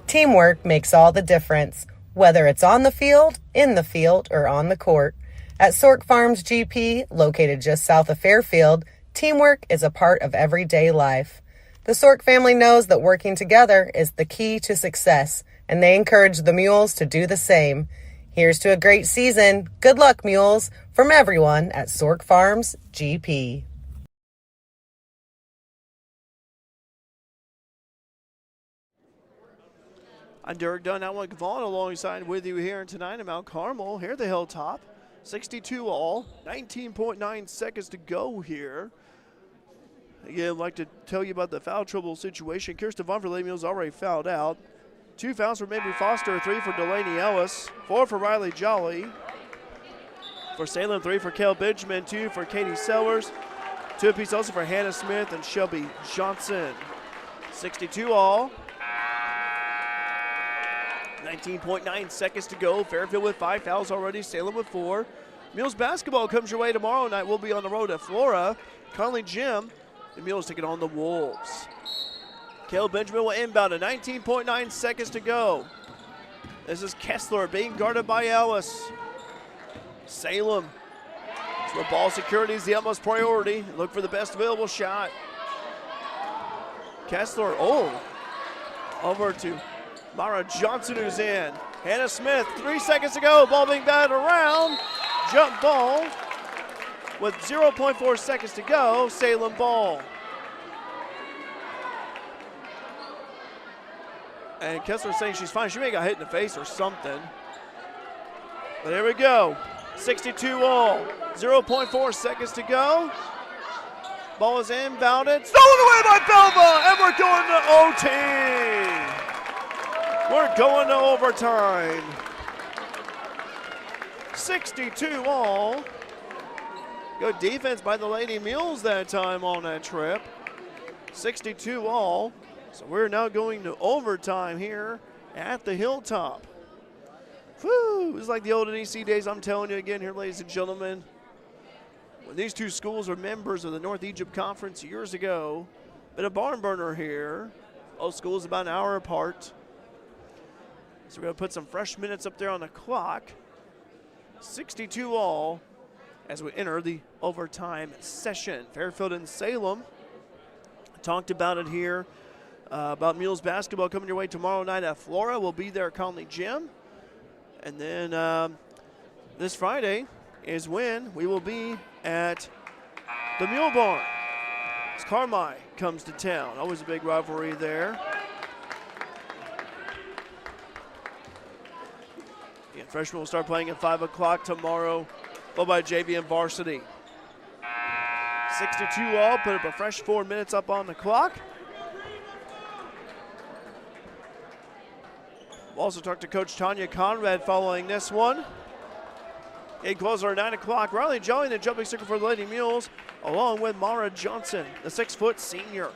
Teamwork makes all the difference, whether it's on the field, in the field, or on the court. At Sork Farms GP, located just south of Fairfield, teamwork is a part of everyday life. The Sork family knows that working together is the key to success, and they encourage the Mules to do the same. Here's to a great season. Good luck, Mules, from everyone at Sork Farms GP. I'm Derek Dunn, Alan Vaughn, alongside with you here tonight at Mount Carmel, here at the Hilltop. 62 all, 19.9 seconds to go here. Again, I'd like to tell you about the foul trouble situation. Kirsten Vaughn for Lady Mules already fouled out. 2 fouls for Mabry Foster, 3 for Delaney Ellis, 4 for Riley Jolly. For Salem, 3 for Cale Benjamin, 2 for Katie Sellers. 2 apiece also for Hannah Smith and Shelby Johnson. 62 all. 19.9 seconds to go. Fairfield with 5 fouls already. Salem with 4. Mules basketball comes your way tomorrow night. We'll be on the road at Flora. Conley Gym. The Mules taking on the Wolves. Cale Benjamin will inbound at 19.9 seconds to go. This is Kessler being guarded by Ellis. Salem. So ball security is the utmost priority. Look for the best available shot. Kessler, over to Mara Johnson, who's in. Hannah Smith, 3 seconds to go. Ball being batted around. Jump ball with 0.4 seconds to go. Salem ball. And Kessler saying she's fine. She may have got hit in the face or something. But here we go. 62 all. 0.4 seconds to go. Ball is inbounded. Stolen away by Belva. And we're going to OT. We're going to overtime. 62 all. Good defense by the Lady Mules that time on that trip. 62 all. So we're now going to overtime here at the Hilltop. Whew, it was like the old NEC days, I'm telling you again here, ladies and gentlemen. When these two schools were members of the North Egypt Conference years ago, been a barn burner here. Both schools about an hour apart. So we're going to put some fresh minutes up there on the clock. 62 all as we enter the overtime session. Fairfield and Salem talked about it here, about Mules basketball coming your way tomorrow night at Flora. We'll be there at Conley Gym. And then this Friday is when we will be at the Mule Barn as Carmi comes to town. Always a big rivalry there. Freshmen will start playing at 5 o'clock tomorrow, followed by JV and varsity. 62 all, put up a fresh 4 minutes up on the clock. We'll also talk to Coach Tanya Conrad following this one. Game closer at 9 o'clock. Riley Jolly in the jumping circle for the Lady Mules, along with Mara Johnson, the 6-foot senior.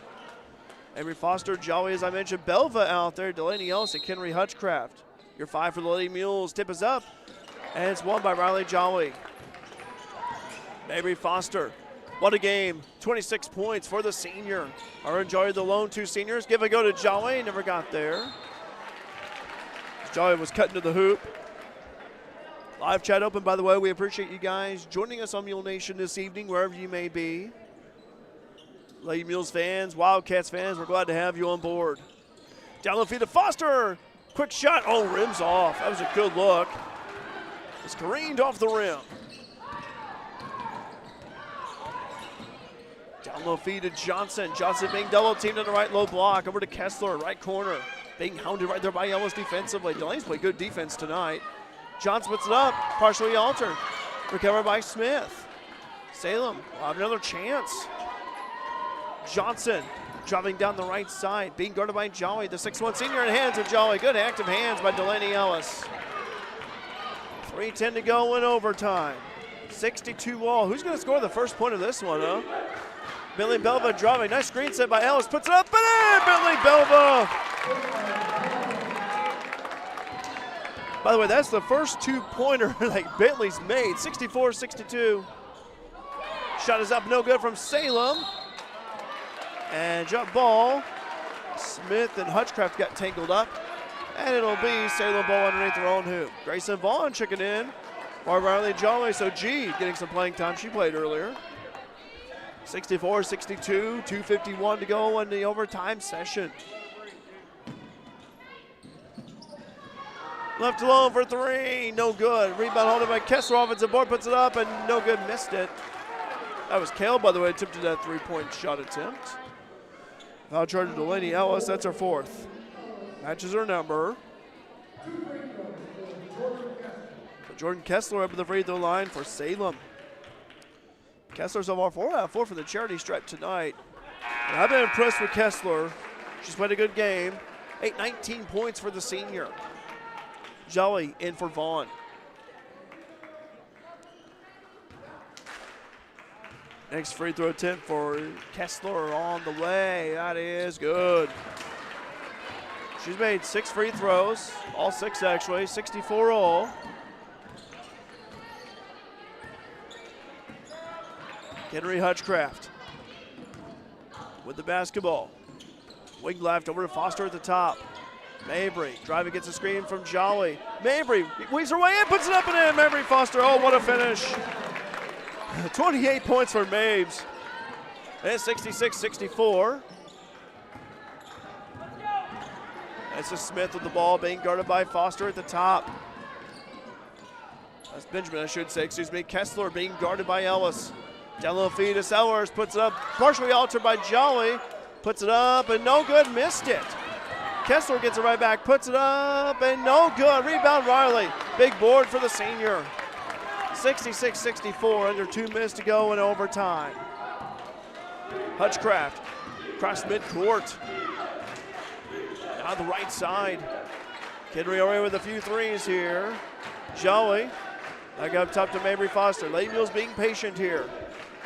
Avery Foster, Jolly, as I mentioned, Belva out there, Delaney Ellis and Henry Hutchcraft. Your 5 for the Lady Mules. Tip is up, and it's won by Riley Jolly. Avery Foster, what a game. 26 points for the senior. Our enjoy the lone 2 seniors. Give a go to Jolly, never got there. Jolly was cutting to the hoop. Live chat open, by the way. We appreciate you guys joining us on Mule Nation this evening, wherever you may be. Lady Mules fans, Wildcats fans, we're glad to have you on board. Down the feet of Foster. Quick shot. Oh, rims off. That was a good look. It's careened off the rim. Down low feed to Johnson. Johnson being double teamed on the right low block. Over to Kessler, right corner. Being hounded right there by Ellis defensively. Delaney's played good defense tonight. Johnson puts it up, partially altered. Recovered by Smith. Salem will have another chance. Johnson driving down the right side, being guarded by Jolly. The 6'1 senior in hands of Jolly. Good active hands by Delaney Ellis. 3:10 to go in overtime. 62 all. Who's going to score the first point of this one, huh? Billy Belva driving. Nice screen set by Ellis. Puts it up and in! Billy Belva! By the way, that's the first 2-pointer that Bentley's made. 64-62. Shot is up, no good from Salem. And jump ball. Smith and Hutchcraft got tangled up. And it'll be Salem ball underneath their own hoop. Grayson Vaughn checking in. For Riley Jolly, so G getting some playing time. She played earlier. 64-62, 2:51 to go in the overtime session. Left alone for 3, no good. Rebound holding by Kessler, offensive board, puts it up, and no good, missed it. That was Kale, by the way, attempted that 3-point shot attempt. Foul charge to Delaney Ellis, that's her 4th. Matches her number. Jordan Kessler up at the free throw line for Salem. Kessler's on 4 out of 4 for the charity stripe tonight. And I've been impressed with Kessler. She's played a good game. 19 points for the senior. Jolly in for Vaughn. Next free throw attempt for Kessler on the way. That is good. She's made 6 free throws, all 6 actually, 64 all. Henry Hutchcraft with the basketball. Wing left over to Foster at the top. Mabry driving, gets a screen from Jolly. Mabry weaves her way in, puts it up and in. Mabry Foster, oh, what a finish. 28 points for Mabes. And 66-64. That's just Smith with the ball being guarded by Foster at the top. That's Benjamin, I should say, excuse me. Kessler being guarded by Ellis. Down low feed to Sellers, puts it up, partially altered by Jolly. Puts it up and no good, missed it. Kessler gets it right back, puts it up and no good. Rebound Riley, big board for the senior. 66-64, under 2 minutes to go in overtime. Hutchcraft, across midcourt. On the right side. Henry away with a few threes here. Jolly, back up top to Mabry Foster. Lady Mules being patient here.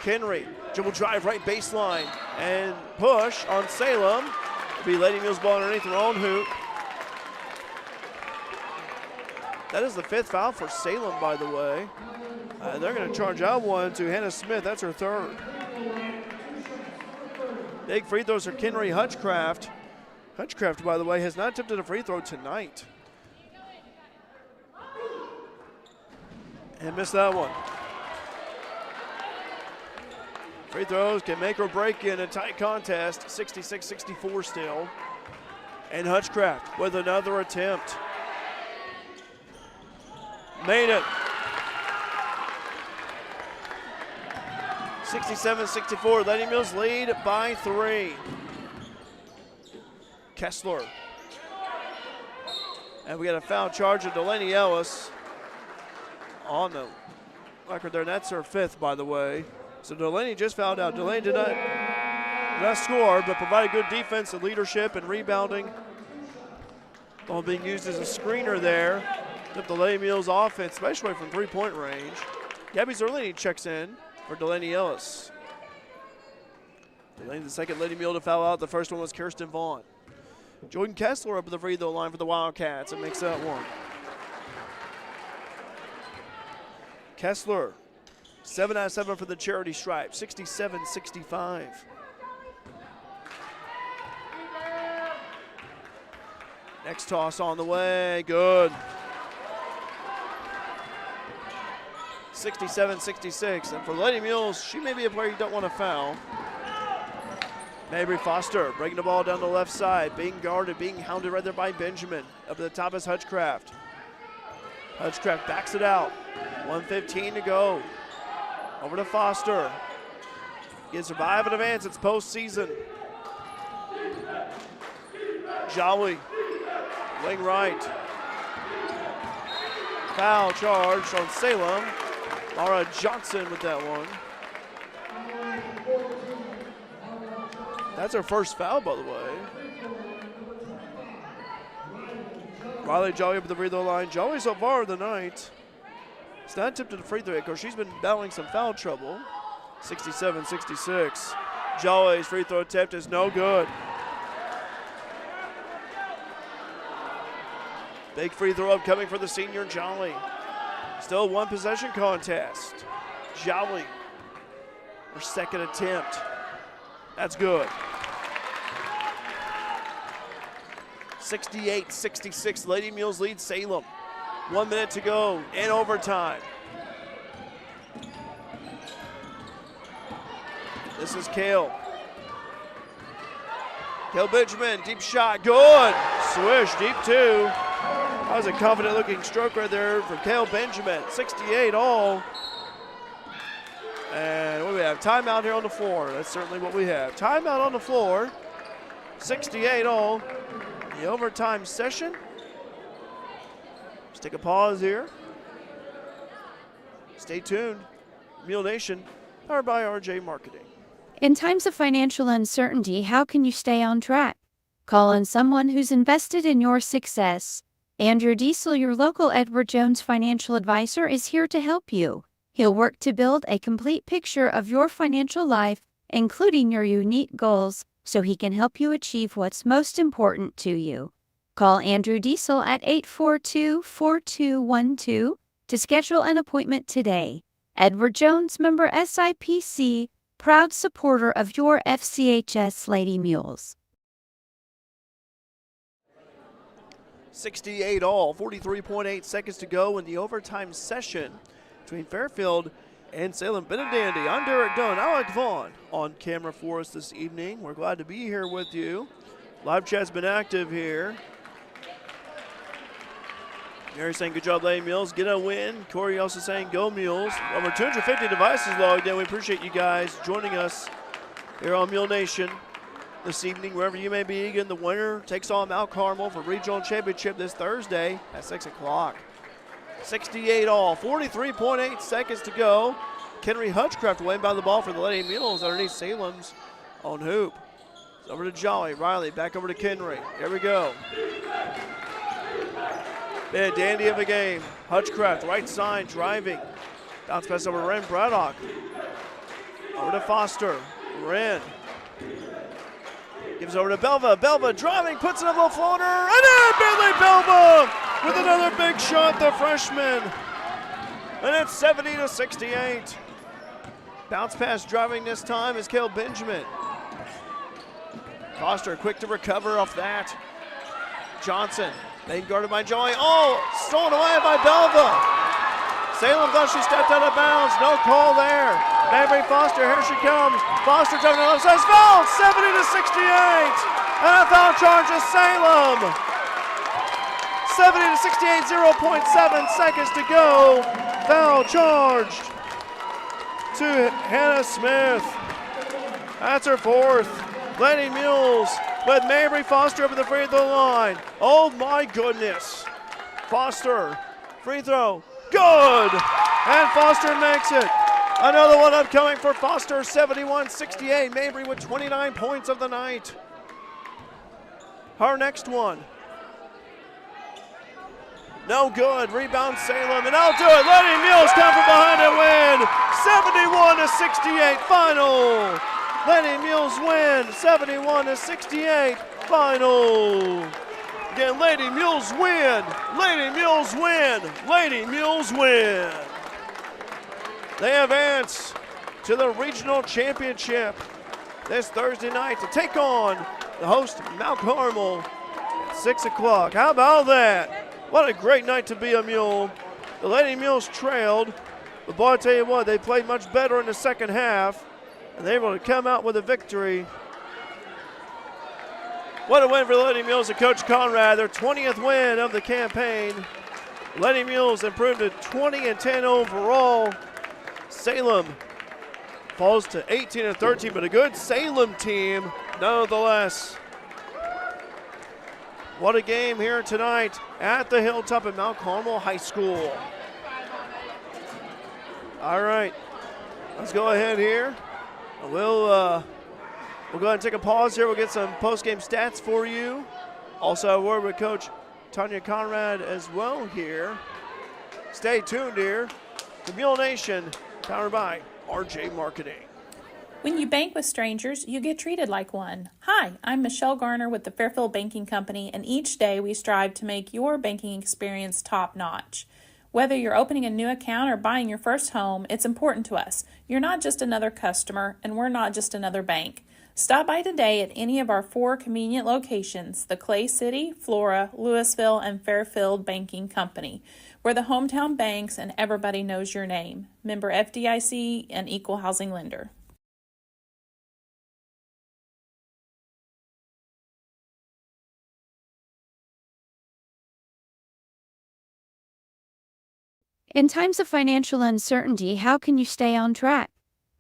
Henry, dribble drive right baseline and push on Salem. It'll be Lady Mules ball underneath their own hoop. That is the 5th foul for Salem, by the way. They're going to charge out one to Hannah Smith. That's her 3rd. Big free throws for Henry Hutchcraft. Hutchcraft, by the way, has not attempted a free throw tonight. And missed that one. Free throws can make or break in a tight contest. 66-64 still. And Hutchcraft with another attempt. Made it. 67-64. Lady Mules lead by 3. Kessler. And we got a foul charge of Delaney Ellis on the record there. And that's her 5th, by the way. So Delaney just fouled out. Delaney did not score, but provided good defense and leadership and rebounding. Ball being used as a screener there. Up the Lady Mules offense, especially from three-point range. Gabby Zerlini checks in for Delaney Ellis. Delaney, the second Lady Mule to foul out. The first one was Kirsten Vaughn. Jordan Kessler up at the free throw line for the Wildcats. It makes that one. Kessler, 7 out of 7 for the charity stripe, 67-65. Next toss on the way, good. 67-66, and for Lady Mules, she may be a player you don't want to foul. Mabry Foster breaking the ball down the left side, being guarded, being hounded right there by Benjamin. Up at the top is Hutchcraft. Hutchcraft backs it out. 1:15 to go. Over to Foster. Can survive and advance, it's postseason. Jolly, wing right. Foul charged on Salem. Laura Johnson with that one. That's her first foul, by the way. Riley Jolly up at the free throw line. Jolly so far in the night. It's not tipped to the free throw because she's been battling some foul trouble. 67-66. Jolly's free throw attempt is no good. Big free throw upcoming for the senior Jolly. Still one possession contest. Jolly, her second attempt. That's good. 68-66, Lady Mules lead Salem. 1 minute to go in overtime. This is Kale. Kale Benjamin, deep shot, good. Swish, deep two. That was a confident looking stroke right there from Kale Benjamin. 68 all. And what do we have? Timeout here on the floor. That's certainly what we have. Timeout on the floor. 68 all. The overtime session. Let's take a pause here. Stay tuned. Mule Nation, powered by RJ Marketing. In times of financial uncertainty, how can you stay on track? Call on someone who's invested in your success. Andrew Diesel, your local Edward Jones financial advisor, is here to help you. He'll work to build a complete picture of your financial life, including your unique goals, so he can help you achieve what's most important to you. Call Andrew Diesel at 842-4212 to schedule an appointment today. Edward Jones, member SIPC, proud supporter of your FCHS Lady Mules. 68 all, 43.8 seconds to go in the overtime session between Fairfield and Salem. Been a dandy. I'm Derek Dunn. Alec Vaughn on camera for us this evening. We're glad to be here with you. Live chat's been active here. Mary saying good job, Lady Mules. Get a win. Corey also saying go Mules. Over 250 devices logged in. We appreciate you guys joining us here on Mule Nation this evening, wherever you may be. Again, the winner takes on Mount Carmel for regional championship this Thursday at 6 o'clock. 68 all, 43.8 seconds to go. Kenry Hutchcraft way by the ball for the Lady Mules underneath Salem's on hoop. It's over to Jolly. Riley back over to Kenry. Here we go. Been a dandy of a game. Hutchcraft right side driving. Bounce pass over to Wren Braddock. Over to Foster. Wren. Gives over to Belva. Belva driving, puts it up a floater. And then Billy Belva with another big shot, the freshman. And it's 70-68. Bounce pass driving this time is Kale Benjamin. Foster quick to recover off that. Johnson, being guarded by Joey. Oh, stolen away by Belva. Salem thought she stepped out of bounds. No call there. Mabry Foster, here she comes. Foster driving to the left side, fouled, 70-68. And a foul charge to Salem. 70-68, 0.7 seconds to go. Foul charged to Hannah Smith. That's her fourth. Lady Mules with Mabry Foster up at the free throw line. Oh my goodness. Foster, free throw, good. And Foster makes it. Another one upcoming for Foster, 71-68. Mabry with 29 points of the night. Her next one. No good. Rebound Salem, and I'll do it. Lady Mules come from behind and win. 71-68 final. Lady Mules win. 71-68 final. Again, Lady Mules win. Lady Mules win. Lady Mules win. They advance to the regional championship this Thursday night to take on the host Mount Carmel at 6 o'clock. How about that? What a great night to be a Mule. The Lady Mules trailed, but boy, I tell you what, they played much better in the second half, and they were able to come out with a victory. What a win for the Lady Mules and Coach Conrad, their 20th win of the campaign. Lady Mules improved to 20-10 overall. Salem falls to 18-13, but a good Salem team nonetheless. What a game here tonight at the Hilltop at Mount Carmel High School. All right, let's go ahead here. We'll go ahead and take a pause here. We'll get some post-game stats for you. Also a word with Coach Tanya Conrad as well here. Stay tuned here to Mule Nation, powered by RJ Marketing. When you bank with strangers, you get treated like one. Hi, I'm Michelle Garner with the Fairfield Banking Company, and each day we strive to make your banking experience top-notch. Whether you're opening a new account or buying your first home, it's important to us. You're not just another customer, and we're not just another bank. Stop by today at any of our 4 convenient locations, the Clay City, Flora, Louisville, and Fairfield Banking Company. We're the hometown banks, and everybody knows your name. Member FDIC and Equal Housing Lender. In times of financial uncertainty, how can you stay on track?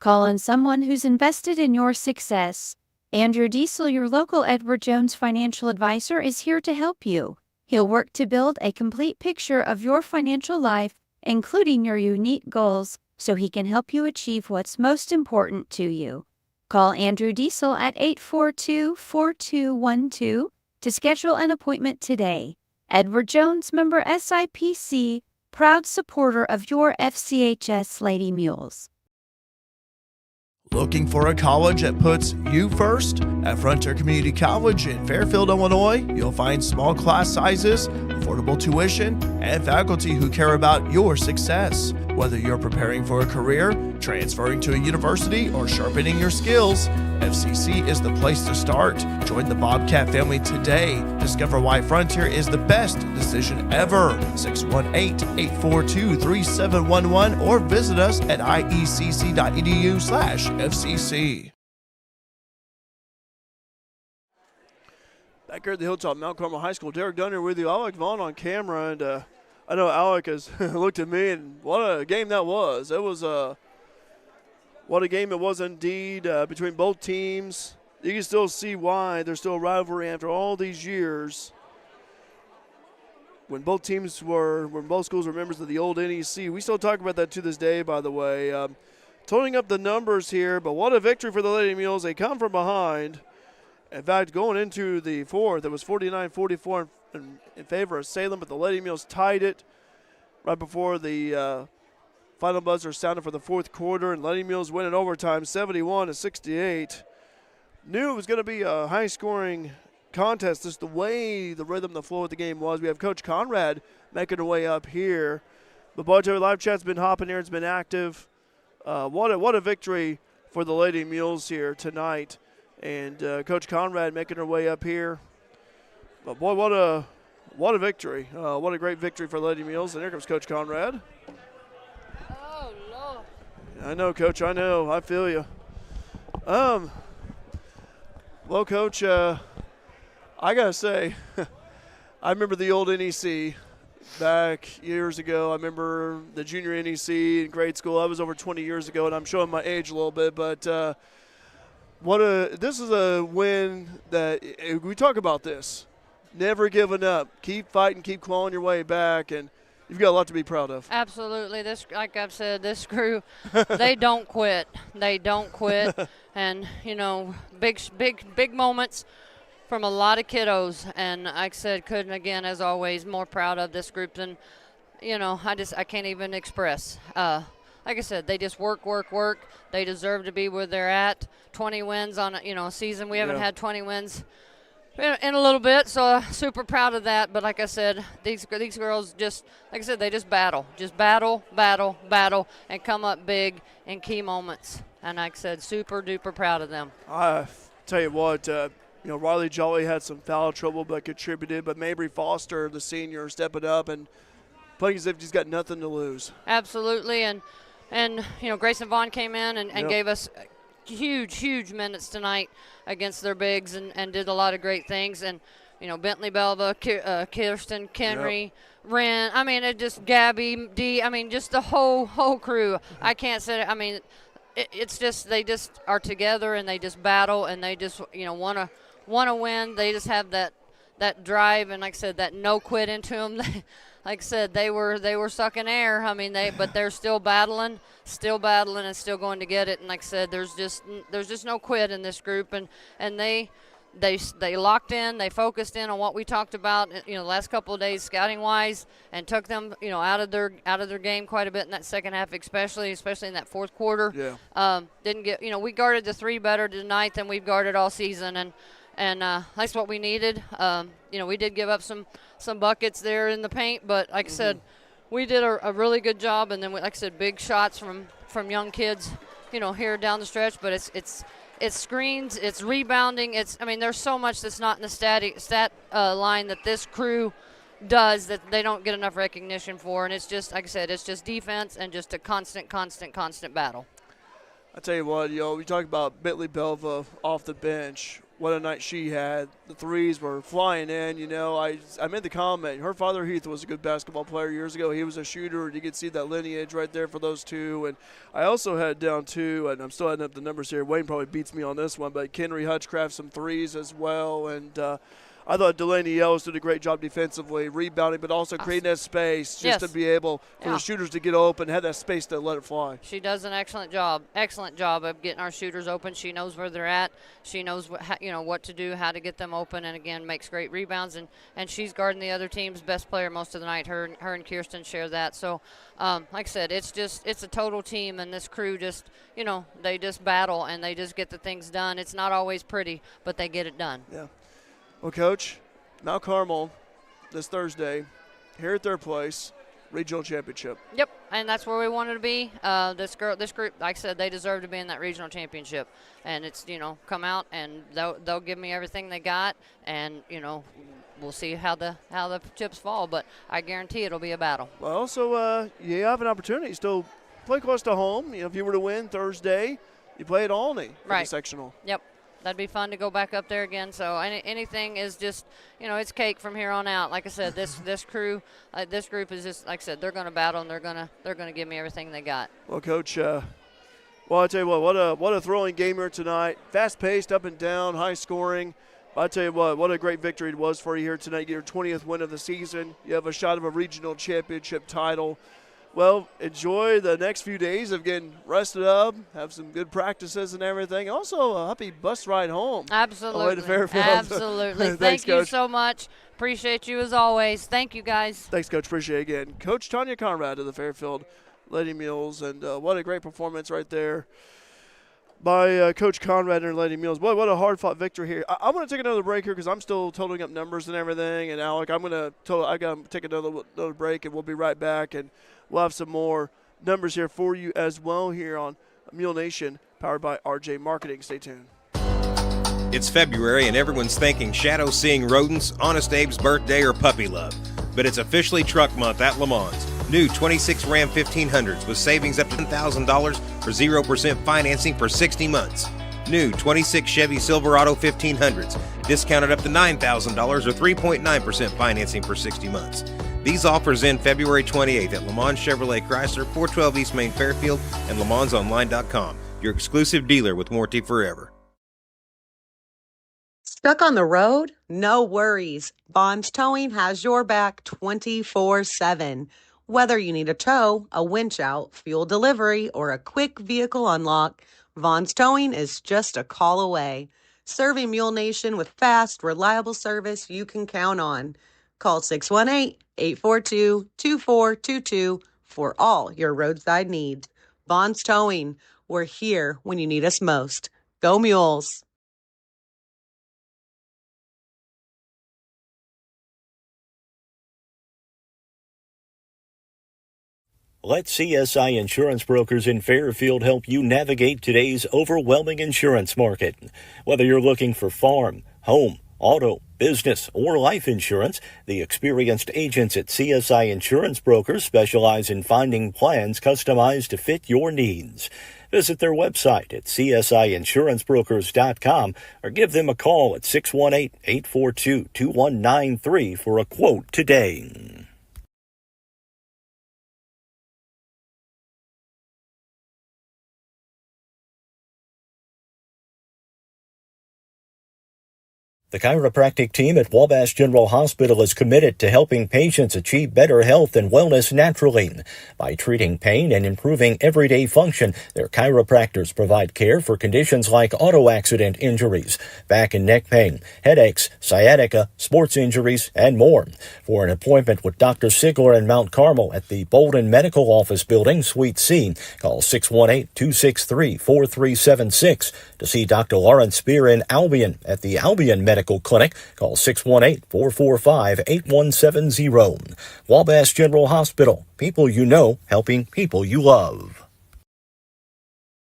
Call on someone who's invested in your success. Andrew Diesel, your local Edward Jones financial advisor, is here to help you. He'll work to build a complete picture of your financial life, including your unique goals, so he can help you achieve what's most important to you. Call Andrew Diesel at 842-4212 to schedule an appointment today. Edward Jones, member SIPC, proud supporter of your FCHS Lady Mules. Looking for a college that puts you first? At Frontier Community College in Fairfield, Illinois, you'll find small class sizes, affordable tuition, and faculty who care about your success. Whether you're preparing for a career, transferring to a university, or sharpening your skills, FCC is the place to start. Join the Bobcat family today. Discover why Frontier is the best decision ever. 618-842-3711 or visit us at iecc.edu/FCC. Back here at the Hilltop, Mount Carmel High School, Derek Dunner with you. Alec Vaughn on camera, and I know Alec has looked at me, and what a game that was. It was what a game it was indeed between both teams. You can still see why there's still a rivalry after all these years. When both schools were members of the old NEC. We still talk about that to this day, by the way. Totaling up the numbers here, but what a victory for the Lady Mules. They come from behind. In fact, going into the fourth, it was 49-44 in favor of Salem, but the Lady Mules tied it right before the final buzzer sounded for the fourth quarter, and Lady Mules win in overtime, 71-68. Knew it was going to be a high-scoring contest, just the way the rhythm, the flow of the game was. We have Coach Conrad making her way up here. The Bojo live chat's been hopping here. It's been active. What a victory for the Lady Mules here tonight. And Coach Conrad making her way up here. But boy, what a victory. What a great victory for Lady Mules. And here comes Coach Conrad. Oh, Lord. I know, Coach. I know. I feel you. Well, Coach, I got to say, I remember the old NEC back years ago. I remember the junior NEC in grade school. That was over 20 years ago, and I'm showing my age a little bit. But this is a win that we talk about this. Never giving up. Keep fighting, keep clawing your way back, and you've got a lot to be proud of. Absolutely. This, like I've said, this crew, they don't quit. They don't quit. And, you know, big moments from a lot of kiddos, and like I said, couldn't again, as always, more proud of this group than, I can't even express. Like I said, they just work. They deserve to be where they're at. 20 wins on a season. We haven't had 20 wins in a little bit, so super proud of that. But like I said, these girls just, like I said, they just battle, and come up big in key moments. And like I said, super duper proud of them. I tell you what, Riley Jolly had some foul trouble but contributed, but Mabry Foster, the senior, stepping up and playing as if he's got nothing to lose. Absolutely, and Grayson Vaughn came in and gave us huge minutes tonight against their bigs and did a lot of great things. And Bentley Belva, Kirsten, Kenry, Ren. I mean, it just Gabby, Dee. I mean, just the whole crew. I can't say it. I mean, it's just they just are together and they just battle and they just want to win. They just have that drive and, like I said, that no quit into them. Like I said, they were sucking air. I mean, but they're still battling and still going to get it. And like I said, there's just no quit in this group. And they locked in, they focused in on what we talked about, the last couple of days scouting wise, and took them, out of their game quite a bit in that second half, especially in that fourth quarter. Yeah. Didn't get, we guarded the three better tonight than we've guarded all season, and that's what we needed. We did give up some buckets there in the paint, but like I said, we did a really good job. And then, like I said, big shots from young kids, here down the stretch. But it's screens, it's rebounding. There's so much that's not in the stat line that this crew does that they don't get enough recognition for. And it's just, like I said, it's just defense and just a constant battle. I tell you what, we talk about Bentley Belva off the bench. What a night she had. The threes were flying in. I made the comment. Her father, Heath, was a good basketball player years ago. He was a shooter. You could see that lineage right there for those two. And I also had down two, and I'm still adding up the numbers here. Wayne probably beats me on this one, but Kenry Hutchcraft some threes as well. And I thought Delaney Ellis did a great job defensively, rebounding, but also creating that space just to be able for the shooters to get open, have that space to let it fly. She does an excellent job of getting our shooters open. She knows where they're at. She knows what to do, how to get them open, and again makes great rebounds. And she's guarding the other team's best player most of the night. Her and Kirsten share that. So, like I said, it's a total team, and this crew just they just battle and they just get the things done. It's not always pretty, but they get it done. Yeah. Well, Coach, Mount Carmel this Thursday, here at their place, regional championship. Yep, and that's where we wanted to be. This group, like I said, they deserve to be in that regional championship. And it's, come out and they'll give me everything they got, and we'll see how the chips fall. But I guarantee it'll be a battle. Well, also you have an opportunity still play close to home. If you were to win Thursday, you play at Olney for the sectional. Yep. That'd be fun to go back up there again. So anything is just, it's cake from here on out. Like I said, this crew, this group is just, like I said, they're going to battle and they're going to give me everything they got. Well, Coach, I tell you what a thrilling game here tonight. Fast-paced, up and down, high scoring. I tell you what a great victory it was for you here tonight. Your 20th win of the season. You have a shot of a regional championship title. Well, enjoy the next few days of getting rested up, have some good practices and everything. Also, a happy bus ride home. Absolutely. On the way to Fairfield. Absolutely. Thanks, Thank you Coach. so much. Appreciate you as always. Thank you, guys. Thanks, Coach. Appreciate it again. Coach Tanya Conrad of the Fairfield Lady Mules, and what a great performance right there by Coach Conrad and Lady Mules. Boy, what a hard-fought victory here. I'm going to take another break here because I'm still totaling up numbers and everything. And, Alec, I got to take another break, and we'll be right back. And we'll have some more numbers here for you as well here on Mule Nation, powered by RJ Marketing. Stay tuned. It's February and everyone's thanking shadow seeing rodents, Honest Abe's birthday, or puppy love. But it's officially truck month at Le Mans. New 26 Ram 1500s with savings up to $10,000 for 0% financing for 60 months. New 26 Chevy Silverado 1500s, discounted up to $9,000 or 3.9% financing for 60 months. These offers end February 28th at Le Mans Chevrolet Chrysler, 412 East Main Fairfield, and LeMansOnline.com, your exclusive dealer with warranty forever. Stuck on the road? No worries. Vaughn's Towing has your back 24/7. Whether you need a tow, a winch out, fuel delivery, or a quick vehicle unlock, Vaughn's Towing is just a call away. serving Mule Nation with fast, reliable service you can count on. Call 618-842-2422 for all your roadside needs. Vaughn's Towing, we're here when you need us most. Go Mules! Let CSI Insurance Brokers in Fairfield help you navigate today's overwhelming insurance market. Whether you're looking for farm, home, auto, business, or life insurance, the experienced agents at CSI Insurance Brokers specialize in finding plans customized to fit your needs. Visit their website at csiinsurancebrokers.com or give them a call at 618-842-2193 for a quote today. The chiropractic team at Wabash General Hospital is committed to helping patients achieve better health and wellness naturally. By treating pain and improving everyday function, their chiropractors provide care for conditions like auto accident injuries, back and neck pain, headaches, sciatica, sports injuries, and more. For an appointment with Dr. Sigler in Mount Carmel at the Bolden Medical Office Building, Suite C, call 618-263-4376. To see Dr. Lawrence Spear in Albion at the Albion Medical Clinic, call 618-445-8170. Wabash General Hospital, people you know, helping people you love.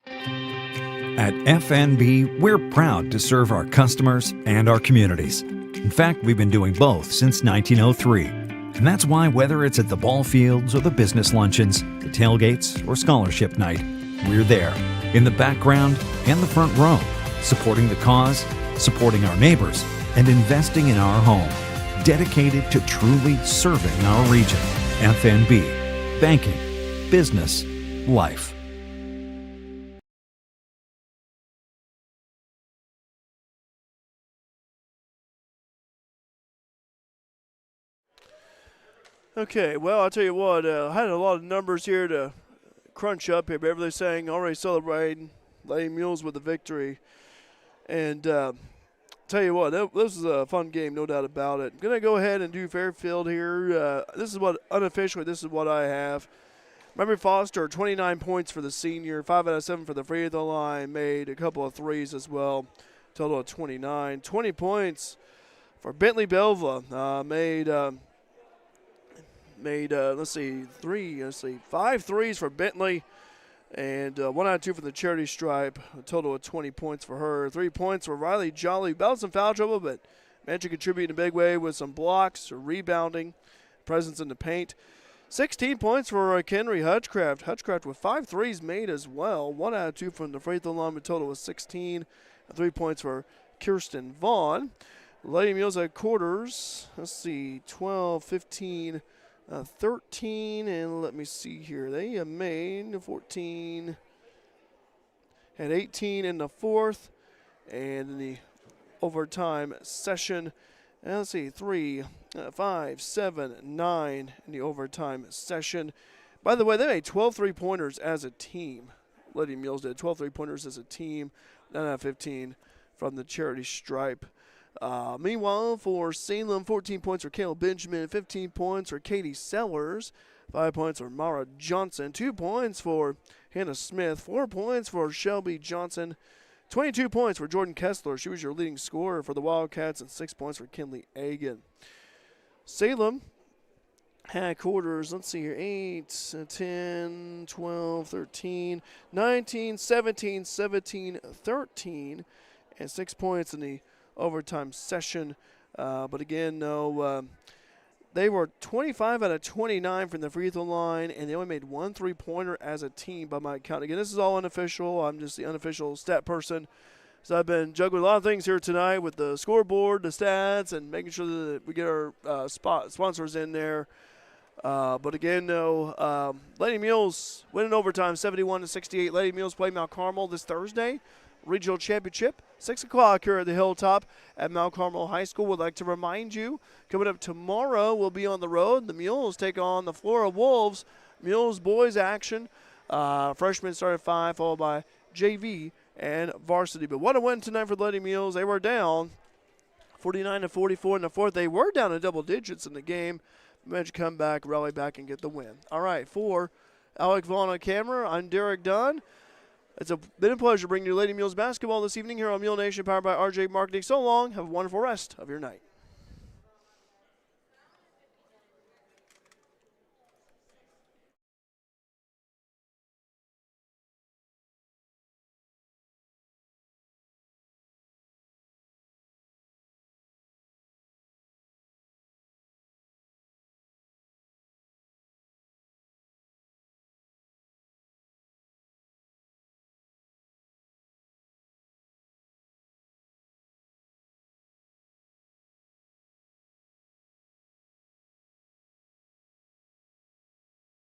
At FNB, we're proud to serve our customers and our communities. In fact, we've been doing both since 1903. And that's why whether it's at the ball fields or the business luncheons, the tailgates or scholarship night, we're there, in the background and the front row, supporting the cause, supporting our neighbors, and investing in our home, dedicated to truly serving our region. FNB, banking, business, life. Okay, well, I'll tell you what, I had a lot of numbers here to crunch up here, but everybody's saying already celebrating Lady Mules with the victory. And tell you what, this is a fun game, no doubt about it. I'm going to go ahead and do Fairfield here. This is what, unofficially, this is what I have. Memory Foster, 29 points for the senior, 5 out of 7 for the free throw line, made a couple of threes as well, total of 29. 20 points for Bentley Belva, made 5 threes for Bentley, and 1 out of 2 for the charity stripe, a total of 20 points for her. 3 points for Riley Jolly. Battled some foul trouble, but managed to contribute in a big way with some blocks, rebounding, presence in the paint. 16 points for Kenry Hutchcraft. Hutchcraft with 5 threes made as well. 1 out of 2 from the free throw line, a total of 16. 3 points for Kirsten Vaughn. Lady Mules at quarters. 12, 15, 13, and let me see here. They made 14, had 18 in the fourth, and in the overtime session, and 3, 5, 7, 9 in the overtime session. By the way, they made 12 3-pointers as a team. Lady Mules did 12 3-pointers as a team, 9 out of 15 from the charity stripe. Meanwhile, for Salem, 14 points for Kayla Benjamin, 15 points for Katie Sellers, 5 points for Mara Johnson, 2 points for Hannah Smith, 4 points for Shelby Johnson, 22 points for Jordan Kessler. She was your leading scorer for the Wildcats, and 6 points for Kinley Agan. Salem had quarters, 8, 10, 12, 13, 19, 17, 17, 13, and 6 points in the overtime session. But again, they were 25 out of 29 from the free throw line, and they only made 1 3-pointer as a team by my count. Again, this is all unofficial. I'm just the unofficial stat person. So I've been juggling a lot of things here tonight with the scoreboard, the stats, and making sure that we get our sponsors in there. But again, Lady Mules winning overtime 71-68. Lady Mules play Mount Carmel this Thursday. Regional Championship, 6 o'clock here at the Hilltop at Mount Carmel High School. Would like to remind you, coming up tomorrow, we'll be on the road. The Mules take on the Florida Wolves. Mules boys action. Freshmen start at 5, followed by JV and varsity. But what a win tonight for the Lady Mules. They were down 49-44 in the fourth. They were down in double digits in the game. Managed to come back, rally back, and get the win. All right, for Alec Vaughn on camera, I'm Derek Dunn. It's been a pleasure bringing you Lady Mules basketball this evening here on Mule Nation, powered by RJ Marketing. So long. Have a wonderful rest of your night.